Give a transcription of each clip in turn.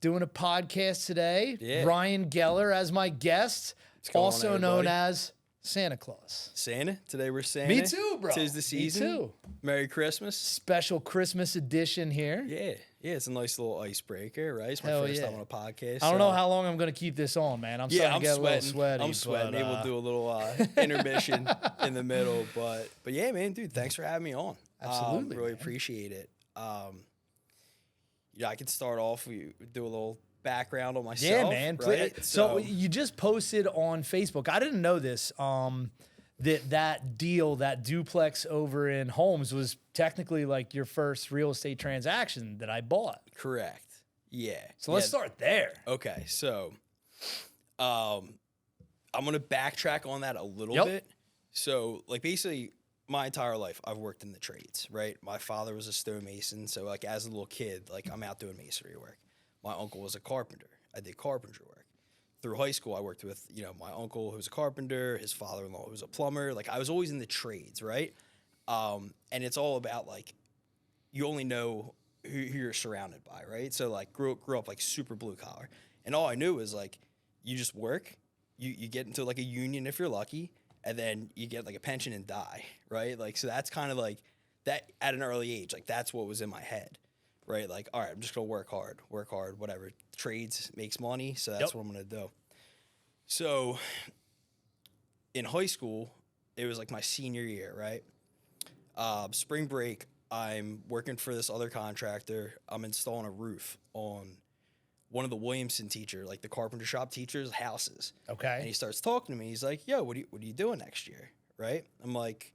doing a podcast today. Yeah. Ryan Geller as my guest, going on, also known everybody? as Santa Claus. Santa. Today we're Santa. Me too, bro. Tis the season. Me too. Merry Christmas. Special Christmas edition here. Yeah. Yeah, it's a nice little icebreaker, right? It's my Hell first yeah. time on a podcast. I don't know how long I'm going to keep this on, man. I'm starting to get a little sweaty. I'm sweating. but, Maybe we'll do a little intermission in the middle. But yeah, man, dude, thanks for having me on. Absolutely, really man. appreciate it. I can start off. We do a little background on myself. Yeah, man. Right? So you just posted on Facebook. I didn't know this. That deal, that duplex over in Holmes was technically like your first real estate transaction that I bought. Correct. Yeah. So let's start there. Okay, so I'm gonna backtrack on that a little Yep. bit. So, like, basically, my entire life I've worked in the trades, right? My father was a stonemason, so like as a little kid, like I'm out doing masonry work. My uncle was a carpenter. I did carpentry work. Through high school, I worked with, my uncle who was a carpenter, his father-in-law who was a plumber. Like, I was always in the trades, right? And it's all about, like, you only know who you're surrounded by, right? So, like, grew up like super blue collar. And all I knew was, like, you just work, you get into, like, a union if you're lucky, and then you get, like, a pension and die, right? Like, so that's kind of, like, that at an early age. Like, that's what was in my head, right? Like, all right, I'm just going to work hard, whatever. Trades makes money, so that's what I'm going to do. So, in high school, it was, like, my senior year, right? Spring break, I'm working for this other contractor. I'm installing a roof on one of the Williamson like the carpenter shop teachers' houses. Okay. And he starts talking to me. He's like, yo, what are you doing next year, right? I'm like,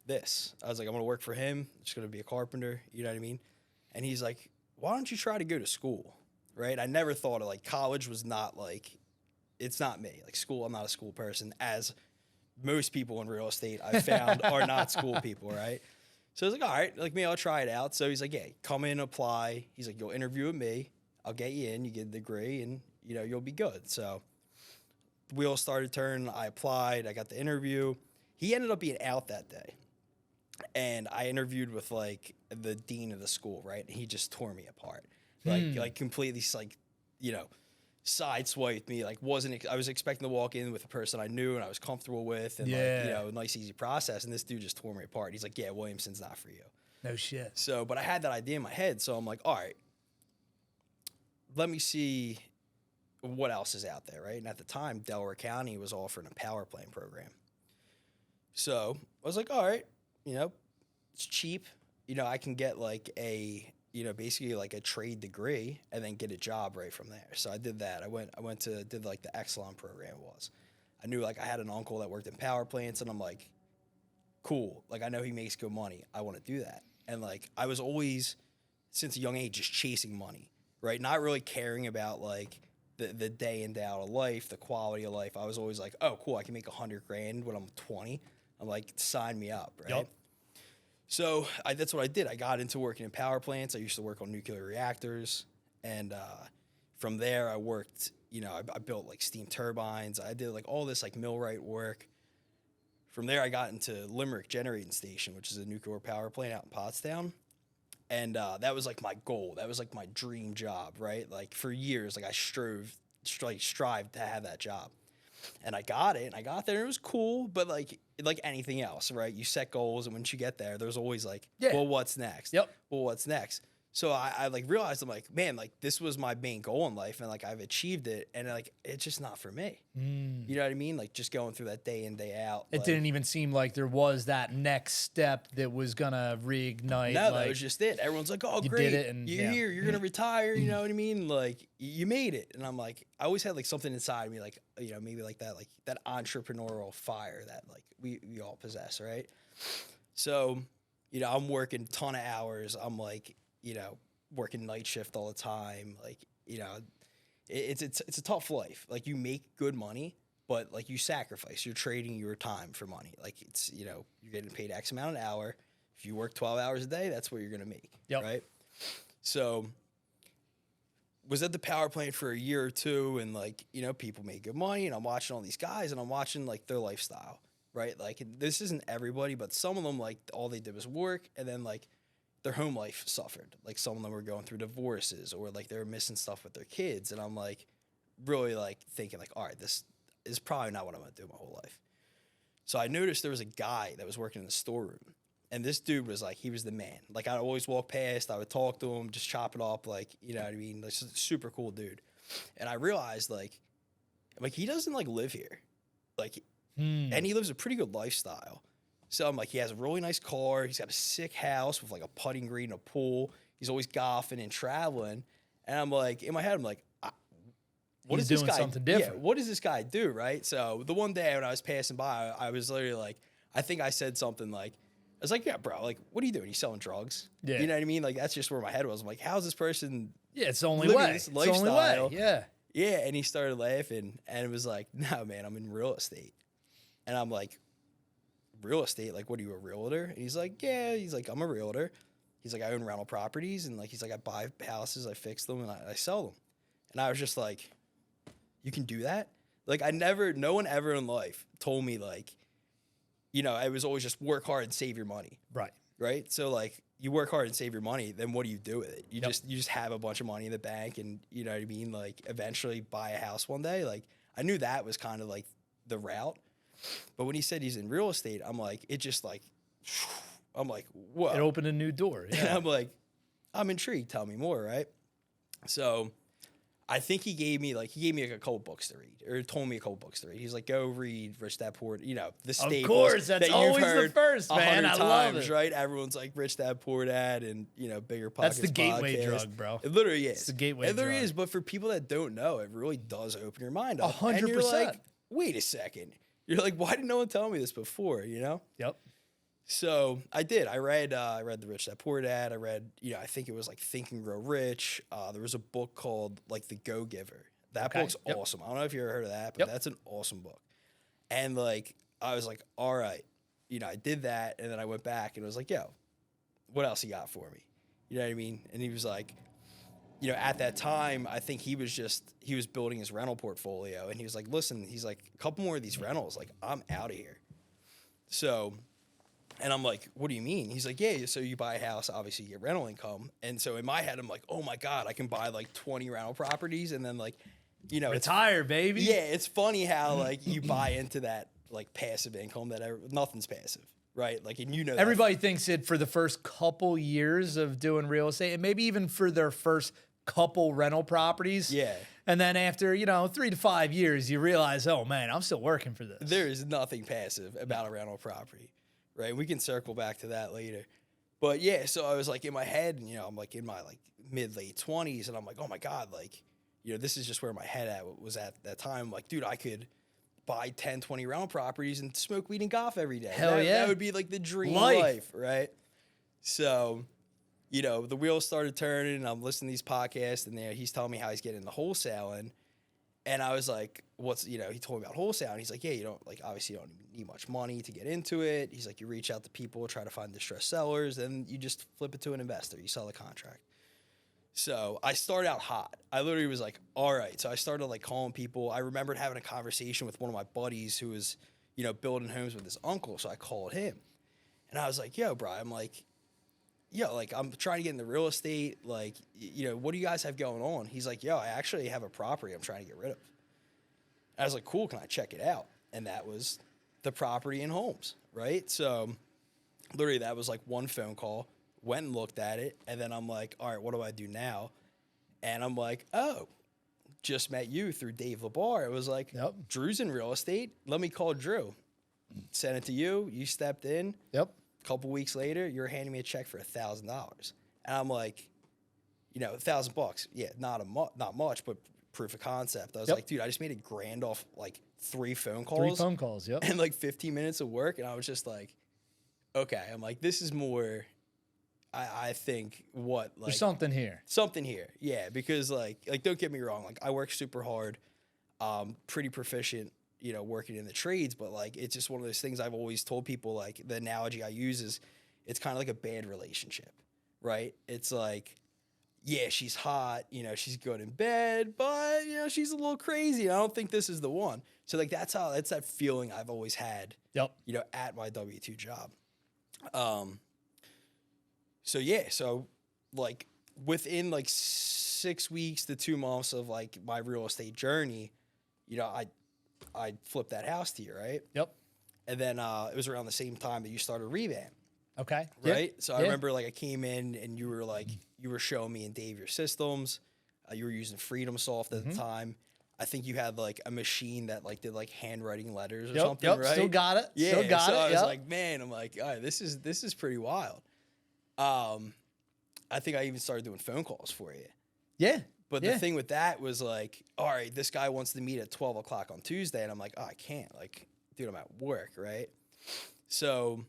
this. I was like, I'm going to work for him. I'm just going to be a carpenter. You know what I mean? And he's like, why don't you try to go to school, right? I never thought of, like, college was not, like, it's not me. Like, school, I'm not a school person, as most people in real estate I've found are not school people, right? So I was like, all right, like, maybe I'll try it out. So he's like, yeah, come in, apply. He's like, you'll interview with me. I'll get you in. You get a degree, and, you'll be good. So wheels started turning. I applied. I got the interview. He ended up being out that day. And I interviewed with, like, the dean of the school, right? And he just tore me apart. Like completely, like, sideswiped me. Like, I was expecting to walk in with a person I knew and I was comfortable with, and, like, nice, easy process. And this dude just tore me apart. He's like, yeah, Williamson's not for you. No shit. So, but I had that idea in my head. So I'm like, all right, let me see what else is out there, right? And at the time, Delaware County was offering a power plant program. So I was like, all right, it's cheap. I can get, like, basically like a trade degree and then get a job right from there. So I did that. I did like the Exelon program was. I knew, like, I had an uncle that worked in power plants, and I'm like, cool. Like, I know he makes good money. I want to do that. And, like, I was always, since a young age, just chasing money, right? Not really caring about, like, the day in, day out of life, the quality of life. I was always like, oh, cool, I can make $100,000 when I'm 20. I'm like, sign me up, right? Yep. So that's what I did. I got into working in power plants. I used to work on nuclear reactors. And from there, I worked, I built, like, steam turbines. I did, like, all this, like, millwright work. From there, I got into Limerick Generating Station, which is a nuclear power plant out in Pottstown. And that was, like, my goal. That was, like, my dream job, right? Like, for years, like, I strived to have that job. And I got it, and I got there, and it was cool, but, like anything else, right? You set goals, and once you get there, there's always, like, well, what's next? Yep. Well, what's next? So I like, realized, I'm like, man, like, this was my main goal in life, and, like, I've achieved it, and, like, it's just not for me. You know what I mean? Like, just going through that day in, day out. It didn't even seem like there was that next step that was going to reignite. No, that was just it. Everyone's like, oh, great. Did it, and you're here. You're going to retire. You know what I mean? Like, you made it. And I'm like, I always had, like, something inside me, like, maybe like that entrepreneurial fire that, like, we all possess, right? So, I'm working a ton of hours. I'm, like, working night shift all the time. Like, it's a tough life. Like, you make good money, but, like, you sacrifice. You're trading your time for money. Like, it's, you're getting paid X amount an hour. If you work 12 hours a day, that's what you're going to make. Yep. Right? So, was at the power plant for a year or two, and, like, people made good money, and I'm watching all these guys, and I'm watching, like, their lifestyle, right? Like, this isn't everybody, but some of them, like, all they did was work, and then, like, their home life suffered. Like some of them were going through divorces or like they were missing stuff with their kids. And I'm like really like thinking like, all right, this is probably not what I'm going to do my whole life. So I noticed there was a guy that was working in the storeroom. And this dude was like, he was the man. Like I'd always walk past, I would talk to him, just chop it up. Like, you know what I mean? Like super cool dude. And I realized like he doesn't like live here. Like, and he lives a pretty good lifestyle. So I'm like, he has a really nice car. He's got a sick house with like a putting green, a pool. He's always golfing and traveling. And I'm like, in my head, I'm like, what He's does this doing guy something different. Yeah, what does this guy do, right? So the one day when I was passing by, I was literally like, I think I said something like, I was like, yeah, bro, like, what are you doing? You selling drugs? Yeah. You know what I mean? Like, that's just where my head was. I'm like, how's this person Yeah, it's the only living way. this It's the only lifestyle? way. Yeah. Yeah, and he started laughing, and it was like, no, man, I'm in real estate. And I'm like, real estate? Like, what are you, a realtor? And he's like, yeah. He's like, I'm a realtor. He's like, I own rental properties, and like, he's like, I buy houses, I fix them, and I sell them. And I was just like, you can do that? Like, no one ever in life told me like, you know, I was always just work hard and save your money. Right. Right. So like you work hard and save your money, then what do you do with it? You just have a bunch of money in the bank and you know what I mean? Like eventually buy a house one day. Like I knew that was kind of like the route. But when he said he's in real estate, I'm like, it just like, I'm like, whoa. It opened a new door. Yeah. And I'm like, I'm intrigued. Tell me more. Right. So I think he gave me like a couple books to read, or told me a couple books to read. He's like, go read Rich Dad Poor, you know, the staples. Of course, that's that always you've heard the first, man. 100 I love times, it. right? Everyone's like Rich Dad Poor Dad, and you know, Bigger Pockets. That's the gateway podcast. drug, bro. It literally is. It's the gateway It literally drug. is, but for people that don't know, it really does open your mind up. 100%. And you're like, wait a second. You're like, why didn't no one tell me this before? You know? Yep. So I did. I read the Rich Dad Poor Dad. I read, you know, I think it was like Think and Grow Rich. There was a book called like The Go Giver. That book's awesome. I don't know if you ever heard of that, but that's an awesome book. And like, I was like, all right, you know, I did that. And then I went back and was like, yo, what else you got for me? You know what I mean? And he was like, you know, at that time, I think he was building his rental portfolio. And he was like, listen, he's like, a couple more of these rentals, like I'm out of here. So, and I'm like, what do you mean? He's like, yeah, so you buy a house, obviously you get rental income. And so in my head, I'm like, oh my God, I can buy like 20 rental properties and then like, you know, Retire, baby. Yeah, it's funny how like you buy into that like passive income that nothing's passive, right? Like, and you know, Everybody thinks it for the first couple years of doing real estate, and maybe even for their first couple rental properties. Yeah. And then after, you know, 3 to 5 years, you realize, oh man, I'm still working for this. There is nothing passive about a rental property, right? We can circle back to that later. But yeah, so I was like in my head, and you know, I'm like in my like mid-late 20s, and I'm like, oh my God, like, you know, this is just where my head was at that time. Like, dude, I could buy 10, 20 rental properties and smoke weed and golf every day. Hell yeah. That would be like the dream life, right? So, you know, the wheels started turning, and I'm listening to these podcasts, and he's telling me how he's getting into wholesaling. And I was like, you know, he told me about wholesaling. He's like, yeah, you don't, like, obviously you don't need much money to get into it. He's like, you reach out to people, try to find distressed sellers, and you just flip it to an investor. You sell the contract. So I started out hot. I literally was like, all right. So I started like calling people. I remembered having a conversation with one of my buddies who was, you know, building homes with his uncle. So I called him, and I was like, yo, bro, I'm like, yo, like I'm trying to get into real estate. Like, you know, what do you guys have going on? He's like, yo, I actually have a property I'm trying to get rid of. I was like, cool, can I check it out? And that was the property in Holmes, right? So literally that was like one phone call. Went and looked at it, and then I'm like, all right, what do I do now? And I'm like, oh, just met you through Dave LeBar. It was like, Drew's in real estate. Let me call Drew. Sent it to you. You stepped in. Yep. A couple weeks later, you're handing me a check for $1,000. And I'm like, you know, $1,000. Yeah, not much, but proof of concept. I was like, dude, I just made $1,000 off like 3 phone calls. 3 phone calls, yep. And like 15 minutes of work. And I was just like, okay. I'm like, this is more... I think there's something here. Something here. Yeah, because like don't get me wrong, like I work super hard, pretty proficient, you know, working in the trades, but like it's just one of those things I've always told people, like the analogy I use is it's kind of like a bad relationship, right? It's like, yeah, she's hot, you know, she's good in bed, but you know, she's a little crazy. I don't think this is the one. So like that's that feeling I've always had, you know, at my W-2 job. So yeah, so like within like 6 weeks to 2 months of like my real estate journey, you know, I flipped that house to you, right? Yep. And then it was around the same time that you started Revamp, Okay. right? Yeah. So I remember like I came in and you were like, you were showing me and Dave your systems. You were using Freedom Soft at the time. I think you had like a machine that like did like handwriting letters or something, Yep. right? Still got it. Yeah. Still got so it. I was Yep. like, man, I'm like, all right, this is pretty wild. I think I even started doing phone calls for you. Yeah. But the thing with that was like, all right, this guy wants to meet at 12 o'clock on Tuesday. And I'm like, oh, I can't. Like, dude, I'm at work, right? So,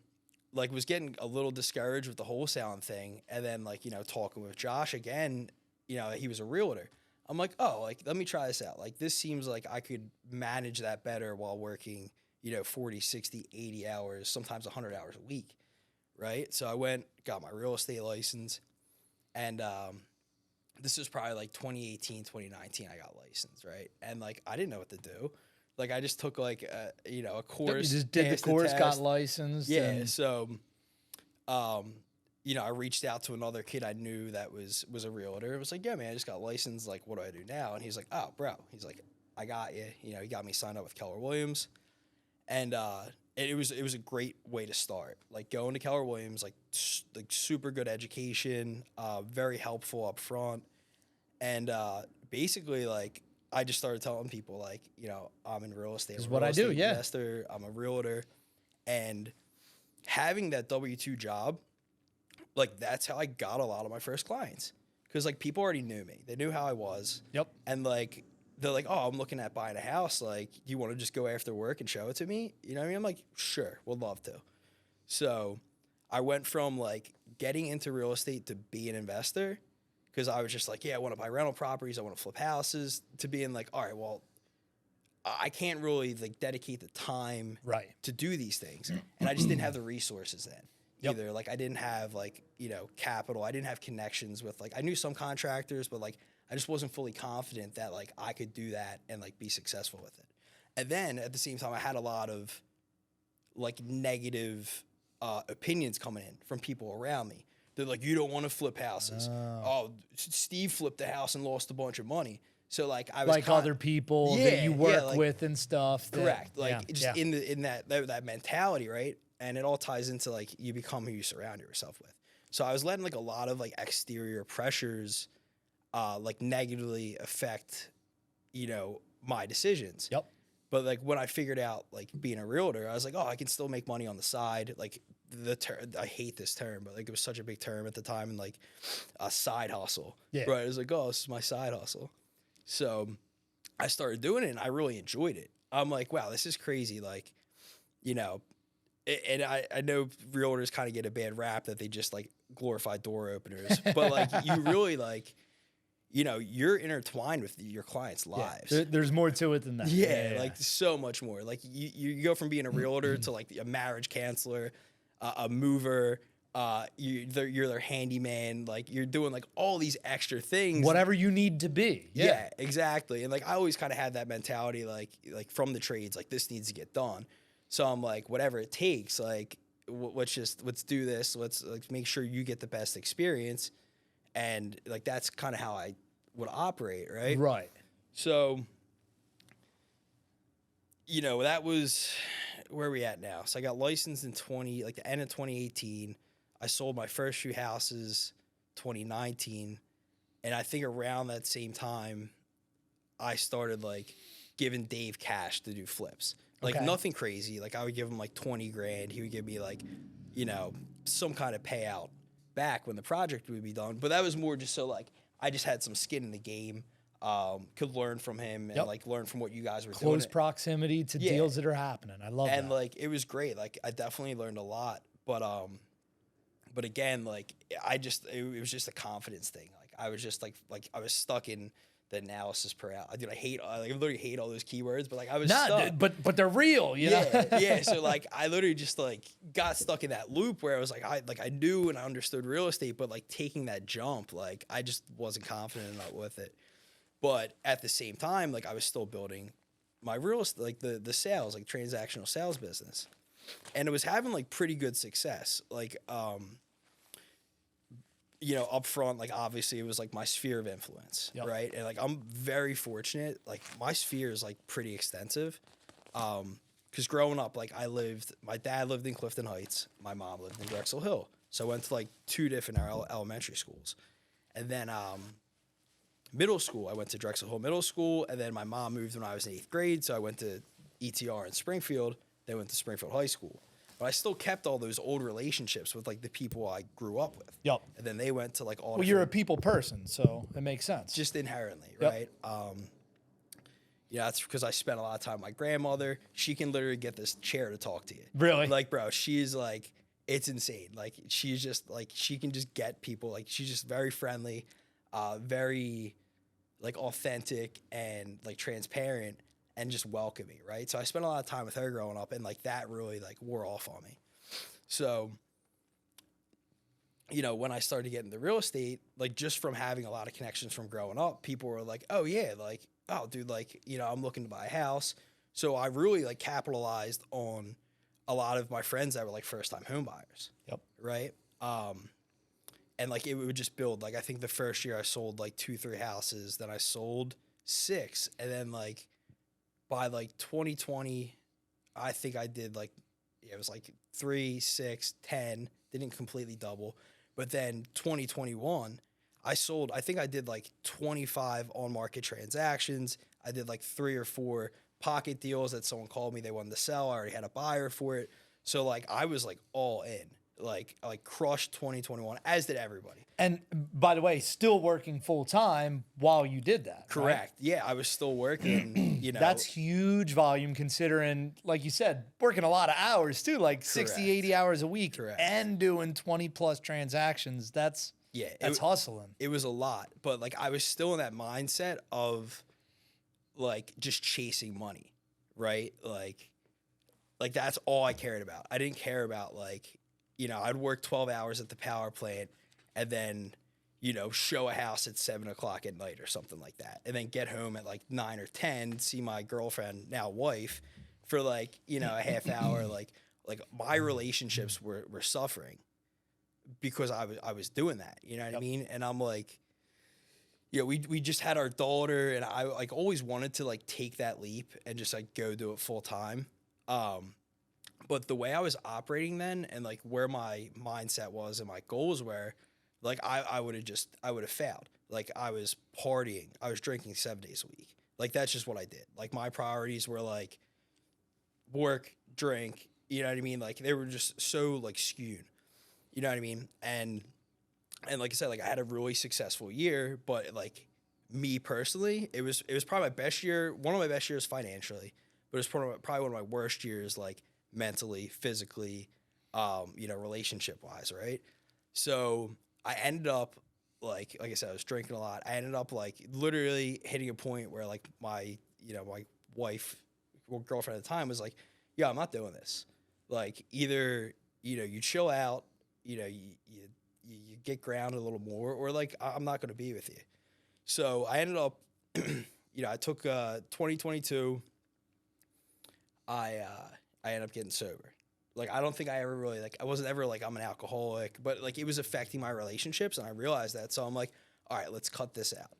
like, was getting a little discouraged with the wholesaling thing. And then, like, you know, talking with Josh again, you know, he was a realtor. I'm like, oh, like, let me try this out. Like, this seems like I could manage that better while working, you know, 40, 60, 80 hours, sometimes 100 hours a week, right? So I went, got my real estate license. And this was probably like 2018, 2019, I got licensed, right? And like, I didn't know what to do. Like, I just took like, you know, a course. You just did the course, got licensed. Yeah. And... So, you know, I reached out to another kid I knew that was a realtor. It was like, yeah, man, I just got licensed. Like, what do I do now? And he's like, oh, bro. He's like, I got you. You know, he got me signed up with Keller Williams. And it was a great way to start. Like, going to Keller Williams, like super good education, very helpful up front. And basically, like, I just started telling people, like, you know, I'm in real estate. This is what I do, yeah. Investor, I'm a realtor. And having that W-2 job, like, that's how I got a lot of my first clients. Because, like, people already knew me. They knew how I was. Yep. And, like, they're like, oh, I'm looking at buying a house. Like, do you want to just go after work and show it to me? You know what I mean? I'm like, sure, would love to. So I went from, like, getting into real estate to be an investor, because I was just like, yeah, I want to buy rental properties, I want to flip houses, to being like, all right, well, I can't really, like, dedicate the time to do these things. And I just didn't have the resources then. Either. Like, I didn't have, like, you know, capital. I didn't have connections with, like, I knew some contractors, but, like, I just wasn't fully confident that, like, I could do that and, like, be successful with it. And then at the same time, I had a lot of, like, negative opinions coming in from people around me. They're like, you don't want to flip houses. Oh, Steve flipped a house and lost a bunch of money. So, like, I was like other people that you work like, with and stuff. Correct. Like, just in that mentality, right? And it all ties into, like, you become who you surround yourself with. So I was letting, like, a lot of, like, exterior pressures, like, negatively affect, you know, my decisions. Yep. But, like, when I figured out, like, being a realtor, I was like, oh, I can still make money on the side. Like, I hate this term, but, like, it was such a big term at the time, and, like, a side hustle. Yeah. Right. I was like, oh, this is my side hustle. So I started doing it, and I really enjoyed it. I'm like, wow, this is crazy. Like, you know, and I know realtors kind of get a bad rap that they just, like, glorify door openers. But, like, you really, like, you know, you're intertwined with your clients' lives. Yeah, there's more to it than that. Yeah, like, so much more. Like, you go from being a realtor to, like, a marriage counselor, a mover, you're their handyman. Like, you're doing, like, all these extra things. Whatever you need to be. Yeah, exactly. And, like, I always kind of had that mentality, like from the trades, like, this needs to get done. So I'm like, whatever it takes, like, let's do this. Let's, like, make sure you get the best experience. And, like, that's kind of how I would operate, right? Right. So, you know, that was where we at now. So I got licensed in the end of 2018. I sold my first few houses 2019. And I think around that same time, I started, like, giving Dave cash to do flips. Like, nothing crazy. Like, I would give him, like, 20 grand. He would give me, like, you know, some kind of payout back when the project would be done. But that was more just so, like, I just had some skin in the game, could learn from him and, like, learn from what you guys were doing. Close proximity to deals that are happening. I love that. And, like, it was great. Like, I definitely learned a lot. But again, like, it was just a confidence thing. Like, I was just, like I was stuck in the analysis paralysis. Dude, I literally hate all those keywords, but, like, I was stuck. But they're real, you know? Yeah. So, like, I literally just, like, got stuck in that loop where I was like, I knew and I understood real estate, but, like, taking that jump, like, I just wasn't confident enough with it. But at the same time, like, I was still building my real estate, like, the sales, like, transactional sales business, and it was having, like, pretty good success. Like, up front, like obviously it was like my sphere of influence, right? And like I'm very fortunate. Like my sphere is like pretty extensive. Because growing up, like my dad lived in Clifton Heights, my mom lived in Drexel Hill. So I went to like 2 different elementary schools. And then middle school, I went to Drexel Hill Middle School. And then my mom moved when I was in 8th grade. So I went to ETR in Springfield. Then went to Springfield High School. But I still kept all those old relationships with like the people I grew up with. Yep. And then they went to like all. Well, you're a people person, so it makes sense. Just inherently, right? That's because I spent a lot of time with my grandmother. She can literally get this chair to talk to you. Really? Like, bro, she's like, it's insane. Like, she's just like, she can just get people. Like, she's just very friendly, very like authentic and like transparent and just welcoming, right? So I spent a lot of time with her growing up, and like that really like wore off on me. So, when I started getting into real estate, like just from having a lot of connections from growing up, people were like, oh yeah, like, oh dude, like, I'm looking to buy a house. So I really like capitalized on a lot of my friends that were like first time home buyers. Yep. Right. And like it would just build. Like I think the first year I sold like 2-3 houses, then I sold 6, and then like by like 2020, I think I did like it was like 3, 6, 10. Didn't completely double, but then 2021, I think I did like 25 on market transactions. I did like 3 or 4 pocket deals that someone called me, they wanted to sell. I already had a buyer for it. So like I was like all in. Like crushed 2021, as did everybody. And by the way, still working full time while you did that. Correct. Right? Yeah, I was still working. That's huge volume considering, like you said, working a lot of hours too, like 60, 80 hours a week. Correct. And doing 20 plus transactions. That's hustling. It was a lot, but like I was still in that mindset of like just chasing money, right? Like that's all I cared about. I didn't care about like, I'd work 12 hours at the power plant and then, show a house at 7 o'clock at night or something like that. And then get home at like 9 or 10, see my girlfriend, now wife, for like, a half hour. Like my relationships were suffering because I was doing that. You know what I mean? And I'm like, we just had our daughter, and I like always wanted to like take that leap and just like go do it full time. But the way I was operating then and like where my mindset was and my goals were, like I would have failed. Like I was partying. I was drinking 7 days a week. Like that's just what I did. Like my priorities were like work, drink, you know what I mean? Like they were just so like skewed. You know what I mean? And like I said, like I had a really successful year, but like me personally, it was probably my best year, one of my best years financially, but it was probably one of my worst years like mentally, physically, relationship wise, right? So I ended up like I said, I was drinking a lot. I ended up like literally hitting a point where like my wife, girlfriend at the time was like, yeah, I'm not doing this. Like either, you chill out, you get grounded a little more, or like I'm not going to be with you. So I ended up, I took 2022. I ended up getting sober. Like, I don't think I ever really, like, I wasn't ever like, I'm an alcoholic, but like, it was affecting my relationships, and I realized that. So I'm like, all right, let's cut this out.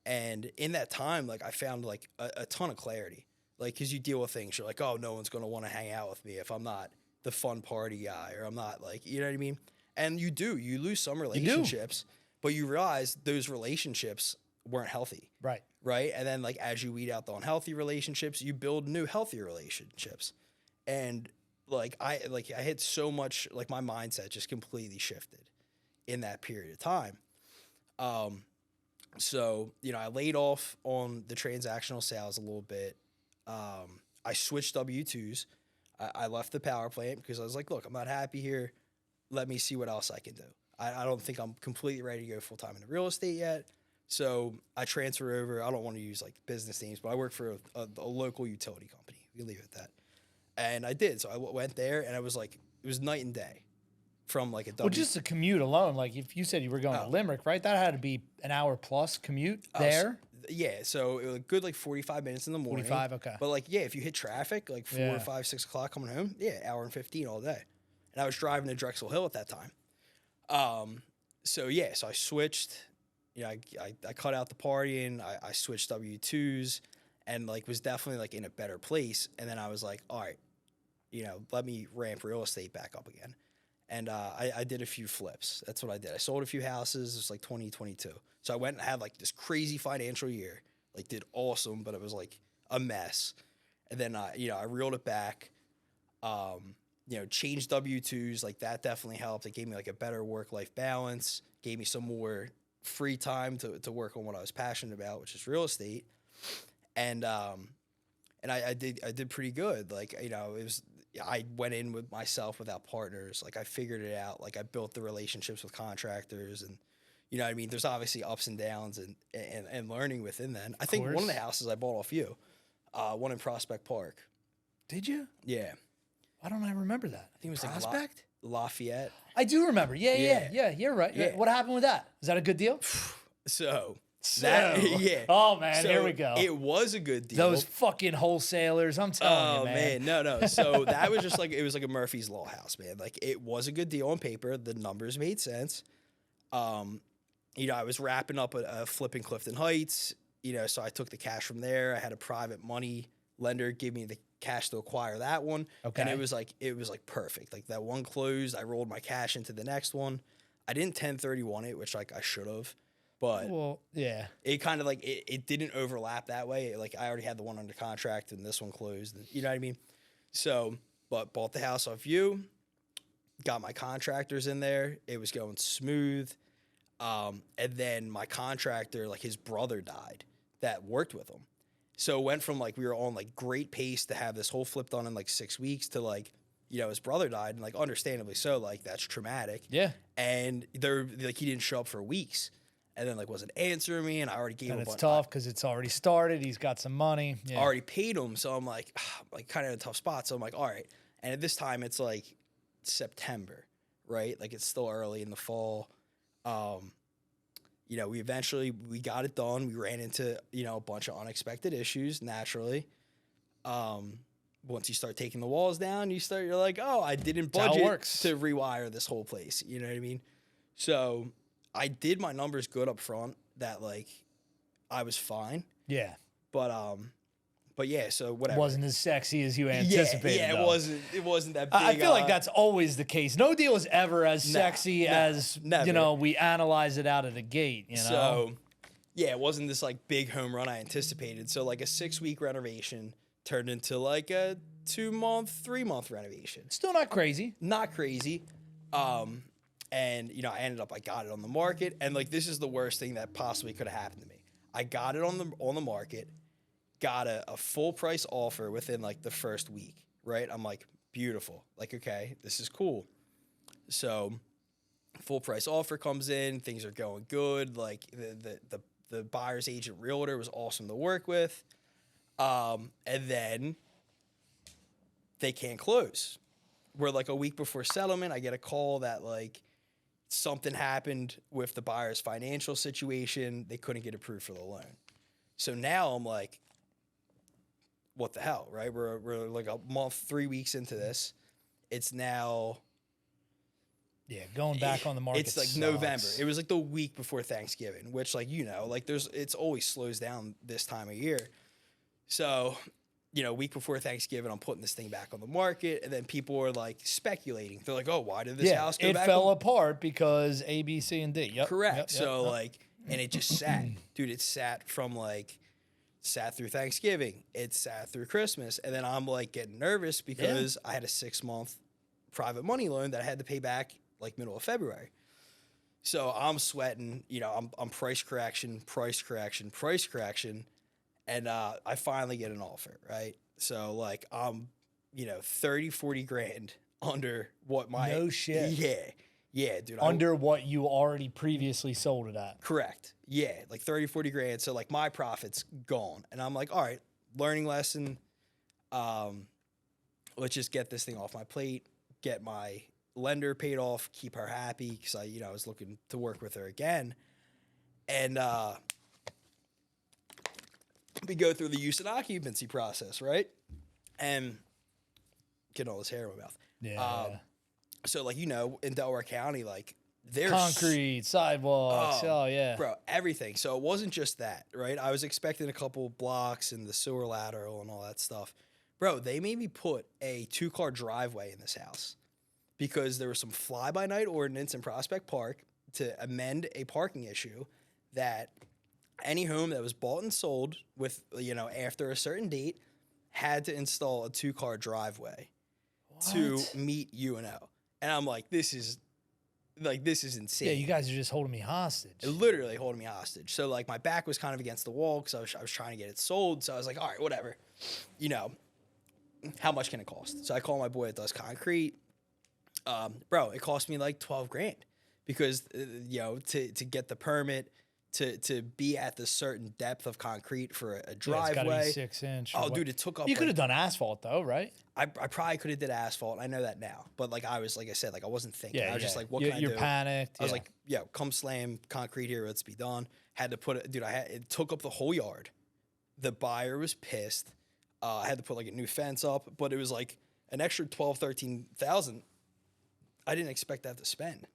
And in that time, like, I found like a ton of clarity. Like, cause you deal with things, you're like, oh, no one's going to want to hang out with me if I'm not the fun party guy, or I'm not like, you know what I mean? And you lose some relationships, but you realize those relationships weren't healthy. Right. Right. And then like, as you weed out the unhealthy relationships, you build new healthy relationships. And like, I hit so much, like my mindset just completely shifted in that period of time. So, I laid off on the transactional sales a little bit. I switched W-2s. I left the power plant because I was like, look, I'm not happy here. Let me see what else I can do. I don't think I'm completely ready to go full-time into real estate yet. So I transferred over. I don't want to use like business names, but I work for a local utility company. We leave it at that. And I did. So I went there, and I was like, it was night and day from like a W. Well, just a commute alone. Like if you said you were going to Limerick, right? That had to be an hour plus commute there. So it was a good like 45 minutes in the morning. 45, okay. But like, if you hit traffic, like 4 or 5, 6 o'clock coming home, hour and 15 all day. And I was driving to Drexel Hill at that time. so yeah, so I switched. You know, I cut out the partying. I switched W-2s, and like was definitely like in a better place. And then I was like, all right, you know, let me ramp real estate back up again. And I did a few flips. That's what I did. I sold a few houses. It was like 2022. So I went and had like this crazy financial year. Like did awesome, but it was like a mess. And then you know, I reeled it back. You know, changed W-2s. Like that definitely helped. It gave me like a better work-life balance. Gave me some more free time to work on what I was passionate about, which is real estate. And I did pretty good. Like, you know, I went in with myself without partners. Like I figured it out. Like I built the relationships with contractors, and you know what I mean? There's obviously ups and downs and learning within that. I think one of the houses I bought off you, one in Prospect Park. Did you? Yeah. Why don't I remember that? I think it was Prospect? like Lafayette. I do remember. Yeah. You're right. Yeah. What happened with that? Was that a good deal? So yeah. Oh man, So here we go. It was a good deal. Those fucking wholesalers, I'm telling you, man. No. So that was just like, it was like a Murphy's Law house, man. Like it was a good deal on paper. The numbers made sense. You know, I was wrapping up a flip in Clifton Heights, you know, so I took the cash from there. I had a private money lender give me the cash to acquire that one. Okay. And it was like perfect. Like that one closed, I rolled my cash into the next one. I didn't 1031 it, which like I should have. But yeah, it kind of like it didn't overlap that way. Like I already had the one under contract and this one closed. You know what I mean? So, but bought the house off you, got my contractors in there. It was going smooth. And then my contractor, like his brother died that worked with him. So it went from like we were on like great pace to have this whole flip done in like 6 weeks to like, you know, his brother died, and like understandably so, like that's traumatic. Yeah. And they're like he didn't show up for weeks. And then like wasn't answering me, and I already gave him. And it's tough because it's already started. He's got some money. Yeah. I already paid him, so I'm like kind of in a tough spot. So I'm like, all right. And at this time, it's like September, right? Like it's still early in the fall. You know, we got it done. We ran into, you know, a bunch of unexpected issues naturally. Once you start taking the walls down, you're like, oh, I didn't budget to rewire this whole place. You know what I mean? So I did my numbers good up front that like I was fine. Yeah. But yeah, so whatever. It wasn't as sexy as you anticipated. Yeah, it wasn't that big. I feel like that's always the case. No deal is ever as sexy as never. You know, we analyze it out of the gate, you know. So yeah, it wasn't this like big home run I anticipated. So like a 6-week renovation turned into like a 2-month, 3-month renovation. Still not crazy. Not crazy. And you know, I got it on the market, and like this is the worst thing that possibly could have happened to me. I got it on the market, got a full price offer within like the first week, right? I'm like, beautiful. Like, okay, this is cool. So full price offer comes in, things are going good. Like the buyer's agent realtor was awesome to work with. And then they can't close. We're like a week before settlement. I get a call that like something happened with the buyer's financial situation. They couldn't get approved for the loan. So now I'm like, what the hell, right? We're like a month, 3 weeks into this. It's now... Yeah, going back on the market. It's like sucks. November. It was like the week before Thanksgiving, which like, you know, like it's always slows down this time of year. So, you know, week before Thanksgiving, I'm putting this thing back on the market, and then people are like speculating. They're like, "Oh, why did this house go back?" It fell apart because A, B, C, and D. Yep. Correct. Yep, so like, and it just sat, dude. It sat through Thanksgiving. It sat through Christmas, and then I'm like getting nervous because I had a 6-month private money loan that I had to pay back like middle of February. So I'm sweating. You know, I'm price correction. And I finally get an offer, right? So, like, I'm, you know, 30, 40 grand under what my... No shit. Yeah, dude. Under what you already previously sold it at. Correct. Yeah, like 30, 40 grand. So, like, my profit's gone. And I'm like, all right, learning lesson. Let's just get this thing off my plate, get my lender paid off, keep her happy, because I was looking to work with her again. And... we go through the use and occupancy process, right? And getting all this hair in my mouth. Yeah. So, like, you know, in Delaware County, like, There's Concrete, sidewalks. Oh, yeah. bro, everything. So it wasn't just that, right? I was expecting a couple blocks and the sewer lateral and all that stuff. Bro, they made me put a 2-car driveway in this house because there was some fly-by-night ordinance in Prospect Park to amend a parking issue that any home that was bought and sold with, after a certain date had to install a 2-car driveway to meet UNO. And I'm like, this is insane. Yeah, you guys are just holding me hostage. Literally holding me hostage. So like my back was kind of against the wall because I was trying to get it sold. So I was like, all right, whatever. How much can it cost? So I call my boy that does concrete. Bro, it cost me like $12,000 because to get the permit to be at the certain depth of concrete for a driveway. It's gotta be 6 inch. Oh, dude, it took up. You could have done asphalt though, right? I probably could have did asphalt. I know that now, but like I said, I wasn't thinking. I was just like, what can I do? You're panicked. I was like, come slam concrete here. Let's be done. Had to put it, dude. It took up the whole yard. The buyer was pissed. I had to put like a new fence up, but it was like an extra $13,000. I didn't expect that to spend,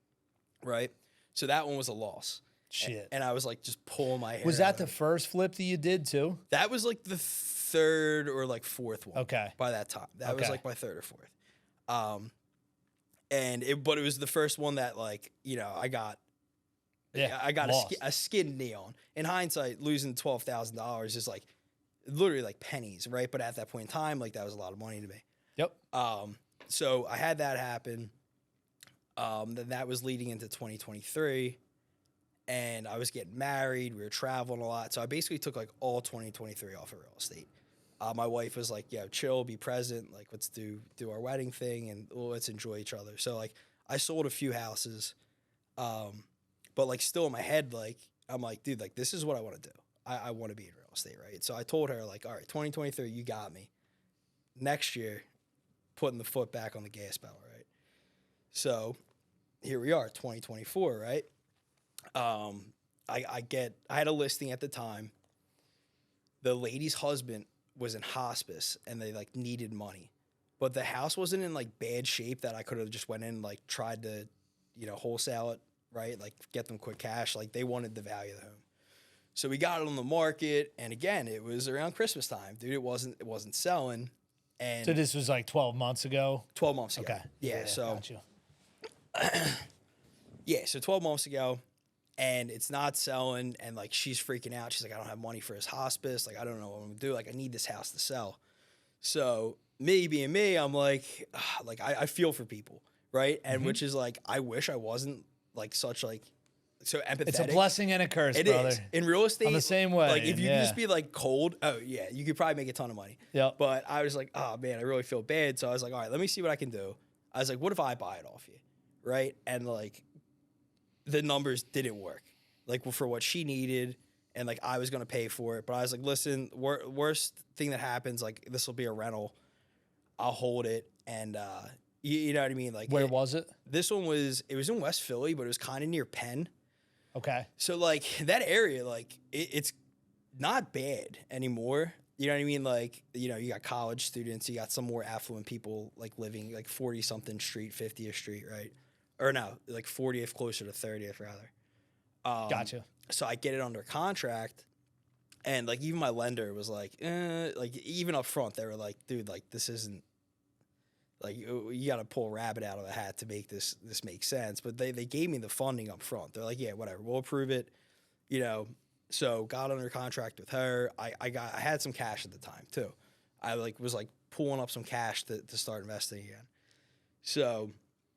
right? So that one was a loss. Shit. And I was like, just pulling my hair. Was that the first flip that you did too? That was like the third or like fourth one. Okay. By that time, that was like my third or fourth. But it was the first one that like I got. Yeah, I got a skinned knee on. In hindsight, losing $12,000 is like literally like pennies, right? But at that point in time, like that was a lot of money to me. Yep. So I had that happen. Then that was leading into 2023. And I was getting married. We were traveling a lot. So I basically took like all 2023 off of real estate. My wife was like, chill, be present. Like, let's do our wedding thing and let's enjoy each other. So like I sold a few houses. But like still in my head, like I'm like, dude, like this is what I want to do. I want to be in real estate, right? So I told her like, all right, 2023, you got me. Next year, putting the foot back on the gas pedal, right? So here we are, 2024, right? I had a listing at the time. The lady's husband was in hospice and they like needed money, but the house wasn't in like bad shape that I could have just went in and like tried to, wholesale it, right? Like get them quick cash. Like they wanted the value of the home. So we got it on the market. And again, it was around Christmas time, dude. It wasn't selling. And so this was like 12 months ago? 12 months ago. Okay. Yeah. So, gotcha. So 12 months ago. And it's not selling, and like she's freaking out. She's like, I don't have money for his hospice. Like, I don't know what I'm gonna do. Like, I need this house to sell. So me being me, I'm like I feel for people, right? And which is like, I wish I wasn't like such like so empathetic. It's a blessing and a curse, brother. Is. In real estate, I'm the same way. Like if you just be like cold, oh yeah, you could probably make a ton of money. Yeah. But I was like, oh man, I really feel bad. So I was like, all right, let me see what I can do. I was like, what if I buy it off you, right? And like, the numbers didn't work, like for what she needed, and like I was gonna pay for it. But I was like, listen, worst thing that happens, like this will be a rental. I'll hold it, and you know what I mean. Like, where was it? This one was in West Philly, but it was kind of near Penn. Okay. So like that area, like it's not bad anymore. You know what I mean? Like you got college students, you got some more affluent people like living like 40 something street, 50th street, right? Or no, like 40th, closer to 30th, rather. Gotcha. So I get it under contract, and like even my lender was like even up front, they were like, dude, like this isn't, like you got to pull a rabbit out of the hat to make this make sense. But they gave me the funding up front. They're like, yeah, whatever, we'll approve it, So got under contract with her. I had some cash at the time too. I was pulling up some cash to start investing again. So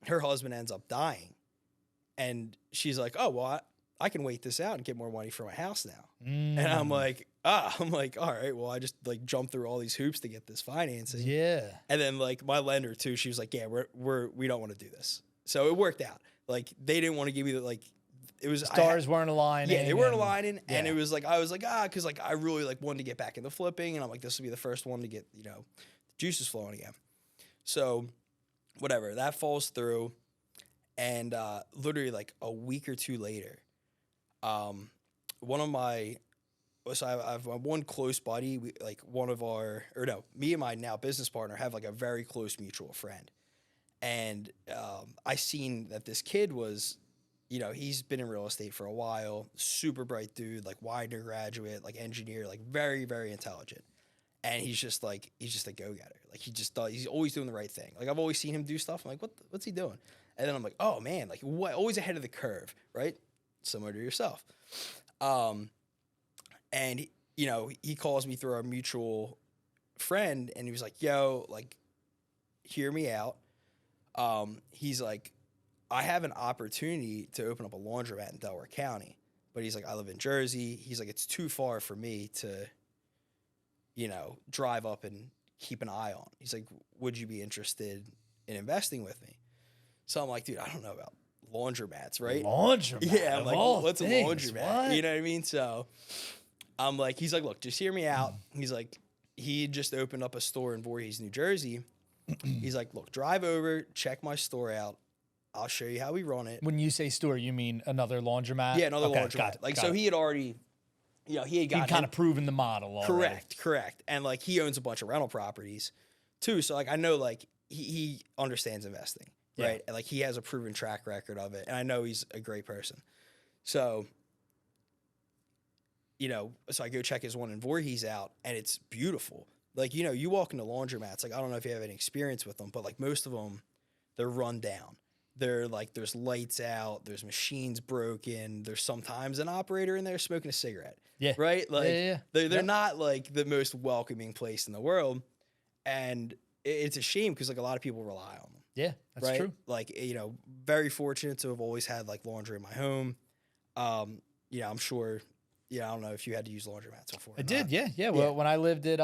her husband ends up dying, and she's like, oh, well, I can wait this out and get more money for my house now. And I'm like, all right, well, I just jumped through all these hoops to get this financing. Yeah. And then my lender too, she was like, yeah, we don't want to do this. So it worked out. Like they didn't want to give me it was stars weren't aligning. Yeah, they weren't aligning. And it was I was cause I really wanted to get back into flipping. And I'm like, this will be the first one to get, the juices flowing again. So whatever, that falls through, and literally a week or two later, I have one close buddy, me and my now business partner have a very close mutual friend, and I seen that this kid was you know, he's been in real estate for a while, super bright dude, like Widener graduate, like engineer, like very, very intelligent. And he's just a go-getter. Like he's always doing the right thing. Like I've always seen him do stuff. I'm like, what's he doing? And then I'm like, oh man, like what? Always ahead of the curve, right? Similar to yourself. And you know, he calls me through our mutual friend, and he was like, yo, like, hear me out. He's like, I have an opportunity to open up a laundromat in Delaware County, but he's like, I live in Jersey. He's like, it's too far for me to, you know, drive up and keep an eye on. He's like, would you be interested in investing with me? So I'm like, dude, I don't know about laundromats, right? Laundromat? Yeah, I'm like, what's things, a laundromat? You know what I mean? So I'm like, he's like, look, just hear me out. He's like, he just opened up a store in Voorhees, New Jersey. He's like, look, drive over, check my store out. I'll show you how we run it. When you say store, you mean another laundromat? Yeah, another laundromat. He had already, you know, he had kind of proven the model already. Correct. And like he owns a bunch of rental properties too. So like I know like he understands investing, right? And like he has a proven track record of it. And I know he's a great person. So, you know, so I go check his one in Voorhees out, and it's beautiful. Like, you know, you walk into laundromats, like I don't know if you have any experience with them, but like most of them, they're run down. They're like, there's lights out, there's machines broken, there's sometimes an operator in there smoking a cigarette. Yeah. Right? Like, they're not like the most welcoming place in the world. And it's a shame because like a lot of people rely on them. Yeah, that's true. Like, you know, very fortunate to have always had like laundry in my home. You know, I'm sure, I don't know if you had to use laundromats before. I did, yeah. Well, when I lived at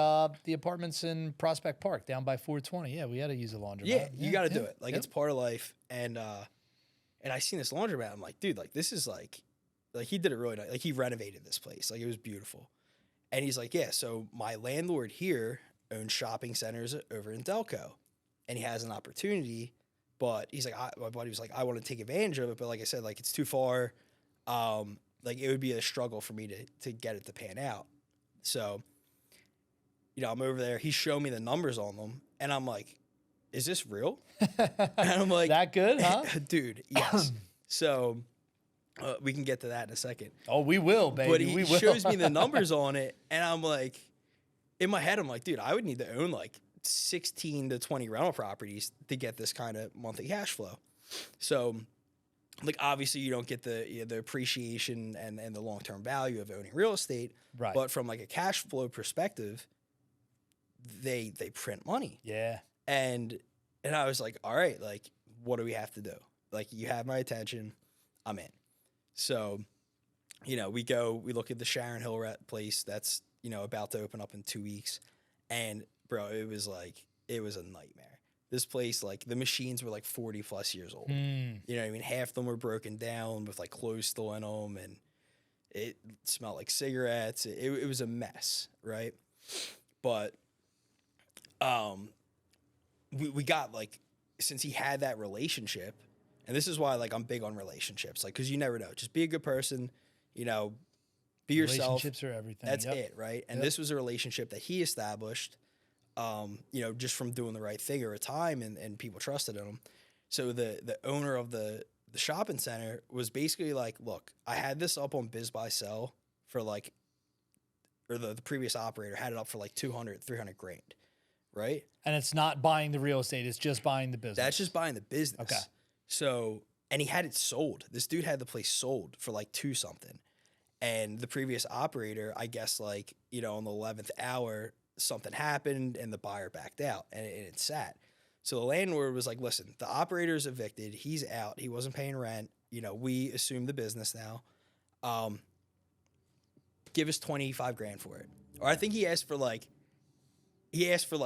the apartments in Prospect Park down by 420, we had to use a laundromat. Yeah, you got to do it. Like it's part of life. And I seen this laundromat. I'm like, dude, like this is like he did it really nice. Like he renovated this place. Like it was beautiful. And he's like, yeah, so my landlord here owns shopping centers over in Delco, and he has an opportunity, but he's like, my buddy was like, I want to take advantage of it, but like I said, like it's too far. Like it would be a struggle for me to get it to pan out. So, you know, I'm over there. He's showing me the numbers on them, and I'm like, is this real? And I'm like, that good, huh? Dude, yes. So we can get to that in a second. Oh, we will, baby. But he shows me the numbers on it, and I'm like, in my head, I'm like, dude, I would need to own like 16 to 20 rental properties to get this kind of monthly cash flow. So, like, obviously, you don't get the appreciation and the long-term value of owning real estate. Right. But from like a cash flow perspective, they print money. Yeah. And I was like, all right, like, what do we have to do? Like, you have my attention. I'm in. So, you know, we look at the Sharon Hill place that's, you know, about to open up in 2 weeks. And, bro, it was a nightmare. This place, like, the machines were like 40 plus years old. You know what I mean? Half of them were broken down with like clothes still in them, and it smelled like cigarettes. It was a mess, right? But, we got like, since he had that relationship, and this is why like I'm big on relationships, like, because you never know. Just be a good person, you know, be yourself. Relationships are everything. That's it, right? And this was a relationship that he established, you know, just from doing the right thing over time, and people trusted in him. So the owner of the shopping center was basically like, look, I had this up on Biz Buy Sell for like, or the previous operator had it up for like 200, 300 grand. Right? And it's not buying the real estate. It's just buying the business. That's just buying the business. Okay. So, and he had it sold. This dude had the place sold for like 2 something. And the previous operator, I guess, like, you know, on the 11th hour, something happened and the buyer backed out, and it sat. So the landlord was like, listen, the operator's evicted. He's out. He wasn't paying rent. You know, we assume the business now. Give us 25 grand for it. Or I think he asked for like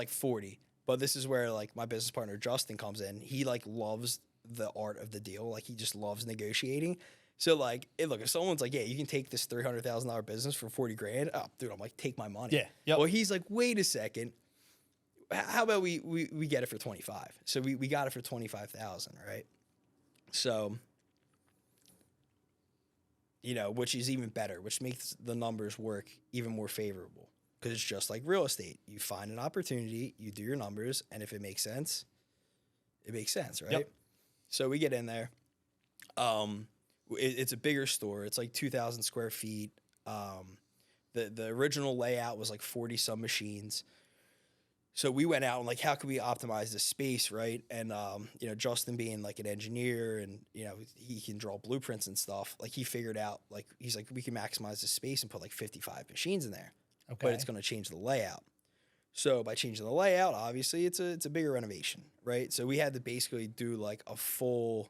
40, but this is where like my business partner Justin comes in. He like loves the art of the deal. Like he just loves negotiating. So like, look, if someone's like, yeah, you can take this $300,000 business for 40 grand. Oh, dude, I'm like, take my money. Yeah. Yep. Well, he's like, wait a second. How about we get it for 25? So we got it for 25,000, right? So, you know, which is even better, which makes the numbers work even more favorable. Because it's just like real estate. You find an opportunity, you do your numbers, and if it makes sense, it makes sense, right? Yep. So we get in there. It's a bigger store. It's like 2,000 square feet. The original layout was like 40 some machines. So we went out and like, how could we optimize the space, right? And you know, Justin being like an engineer and you know he can draw blueprints and stuff. Like he figured out like he's like we can maximize the space and put like 55 machines in there, but it's going to change the layout. So by changing the layout, obviously it's a bigger renovation, right? So we had to basically do like a full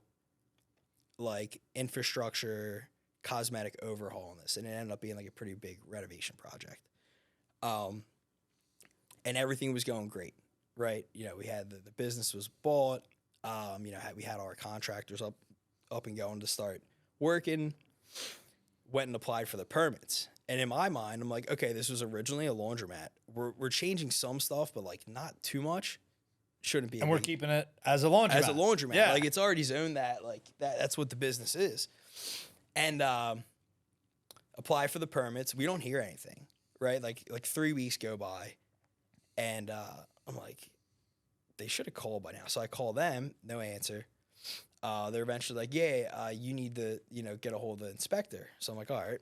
like infrastructure cosmetic overhaul on this, and it ended up being like a pretty big renovation project. And everything was going great, right? You know, we had the business was bought. You know, we had our contractors up and going to start working. Went and applied for the permits. And in my mind, I'm like, okay, this was originally a laundromat. We're changing some stuff, but like not too much. Shouldn't be. And we're keeping it as a laundromat. As a laundromat. Yeah. Like it's already zoned that. Like that's what the business is. And apply for the permits. We don't hear anything, right? Like 3 weeks go by. And I'm like, they should have called by now. So I call them, no answer. They're eventually like, yeah, you need to, you know, get a hold of the inspector. So I'm like, all right.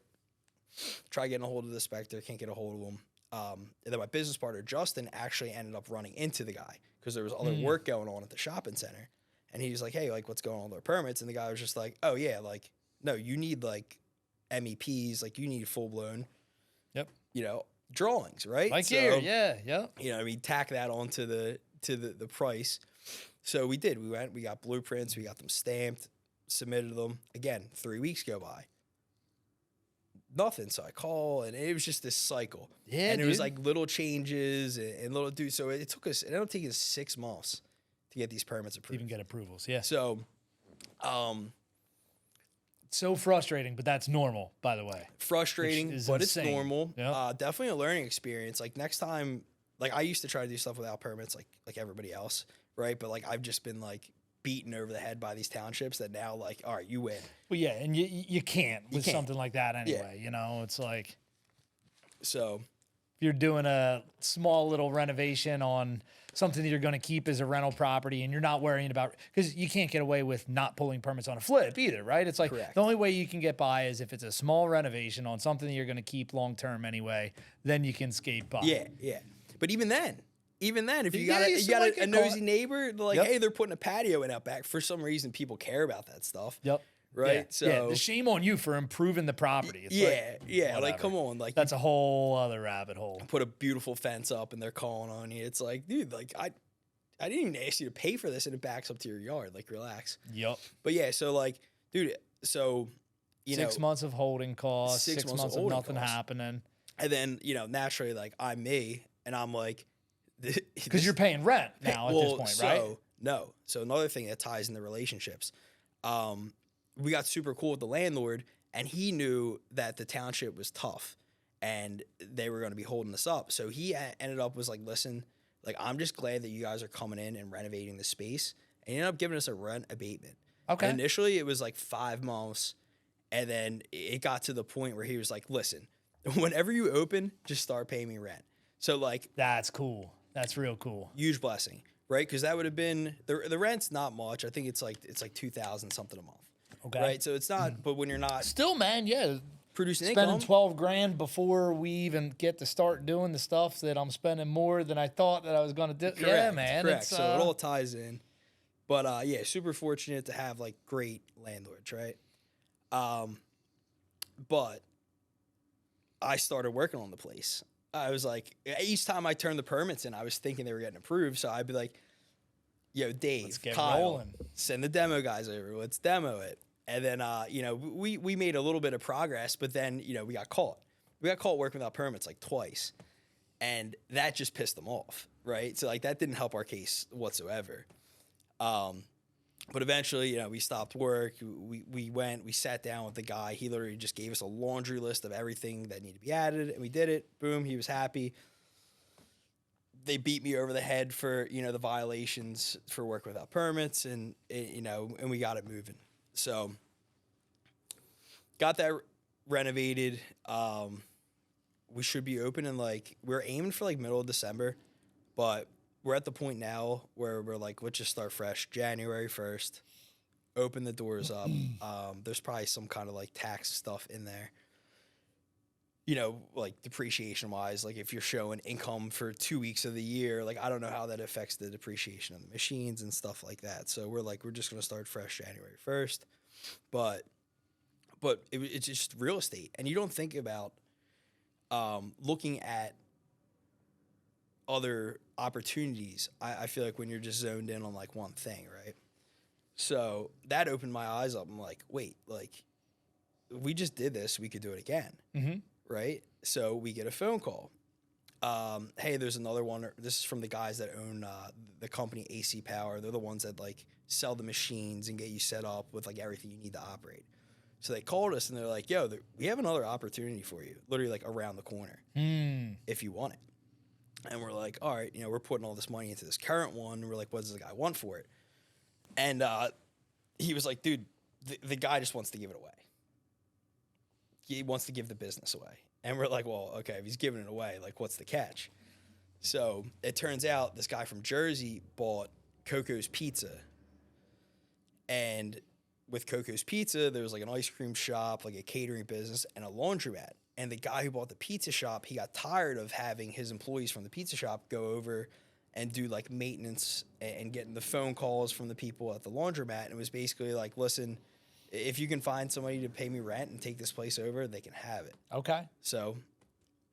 Try getting a hold of the inspector, can't get a hold of him. And then my business partner, Justin, actually ended up running into the guy because there was other work going on at the shopping center. And he was like, hey, like, what's going on with our permits? And the guy was just like, oh, yeah, like, no, you need, like, MEPs. Like, you need full-blown, you know, drawings, right? Like so, here, yeah. You know, I mean, tack that onto the price. So we did. We went, we got blueprints, we got them stamped, submitted them. Again, 3 weeks go by. Nothing. So I call, and it was just this cycle. Yeah, and it was like little changes and little dude. So it ended up taking us 6 months to get these permits approved. Even get approvals, yeah. So, so frustrating, but that's normal, by the way. Frustrating, but insane. it's normal. Yep. Definitely a learning experience. Like next time, like I used to try to do stuff without permits, like everybody else, right? But like I've just been like beaten over the head by these townships that now like, all right, you win. Well, yeah, and you can't with something like that anyway. Yeah. You know, it's like So if you're doing a small little renovation on something that you're going to keep as a rental property and you're not worrying about, because you can't get away with not pulling permits on a flip either, right? It's like Correct. The only way you can get by is if it's a small renovation on something that you're going to keep long term anyway, then you can skate by. yeah. But even then, if you Yeah, got you a, still might get a nosy caught. neighbor, like, Yep. hey, they're putting a patio in out back. For some reason, people care about that stuff. Yep. Right. Yeah. So yeah, the shame on you for improving the property. It's yeah. Like, whatever. come on. Like, That's a whole other rabbit hole. put a beautiful fence up and they're calling on you. It's like, dude, like I didn't even ask you to pay for this and it backs up to your yard. Like, relax. Yep. But yeah, so like, dude, so you 6 know, months of holding costs, 6 6 months months of of holding nothing costs. happening. and then you know, naturally, like I'm me, and I'm like, Because you're paying rent now at this point, right? No. So another thing that ties into relationships, we got super cool with the landlord, and he knew that the township was tough, and they were going to be holding us up. So he ended up was like, listen, like I'm just glad that you guys are coming in and renovating the space, and he ended up giving us a rent abatement. Okay. And initially, it was like 5 months, and then it got to the point where he was like, listen, whenever you open, just start paying me rent. So like, That's cool. That's real cool. huge blessing, right? Because that would have been the rent's not much. I think it's like 2,000 something a month. Okay. Right. So it's not. But when you're not Still, man, yeah. producing Spending income, 12 grand before we even get to start doing the stuff that I'm spending more than I thought that I was going to do. correct, Yeah, man. correct. It's, So it all ties in. But yeah, super fortunate to have like great landlords, right? But I started working on the place. I was like, each time I turned the permits in, I was thinking they were getting approved. So I'd be like, yo, Dave, Let's get Kyle, rolling. send the demo guys over. Let's demo it. And then, you know, we made a little bit of progress, but then, you know, we got caught. We got caught working without permits like twice. And that just pissed them off, right? So, like, that didn't help our case whatsoever. But eventually, you know, we stopped work. We sat down with the guy. He literally just gave us a laundry list of everything that needed to be added, and we did it. Boom, he was happy. They beat me over the head for, you know, the violations for work without permits, and you know, and we got it moving. So, got that renovated. We should be open in like, we're aiming for like middle of December, but we're at the point now where we're like, let's just start fresh. January 1st, open the doors up. There's probably some kind of like tax stuff in there. You know, like depreciation wise, like if you're showing income for 2 weeks of the year, like I don't know how that affects the depreciation of the machines and stuff like that. So we're just going to start fresh January 1st. But it's just real estate. And you don't think about looking at other opportunities. I feel like when you're just zoned in on like one thing, right? So that opened my eyes up. I'm like, wait, like we just did this, we could do it again. Mm-hmm. Right? So we get a phone call. Hey, there's another one. This is from the guys that own the company AC Power. They're the ones that like sell the machines and get you set up with like everything you need to operate. So they called us and they're like, yo, we have another opportunity for you, literally like around the corner if you want it. And we're like, all right, you know, we're putting all this money into this current one. And we're like, what does the guy want for it? And he was like, dude, the guy just wants to give it away. He wants to give the business away. And we're like, well, okay, if he's giving it away, like, what's the catch? So it turns out this guy from Jersey bought Coco's Pizza. And with Coco's Pizza, there was like an ice cream shop, like a catering business, and a laundromat. And the guy who bought the pizza shop, he got tired of having his employees from the pizza shop go over and do like maintenance and getting the phone calls from the people at the laundromat. And it was basically like, listen, if you can find somebody to pay me rent and take this place over, they can have it. Okay. So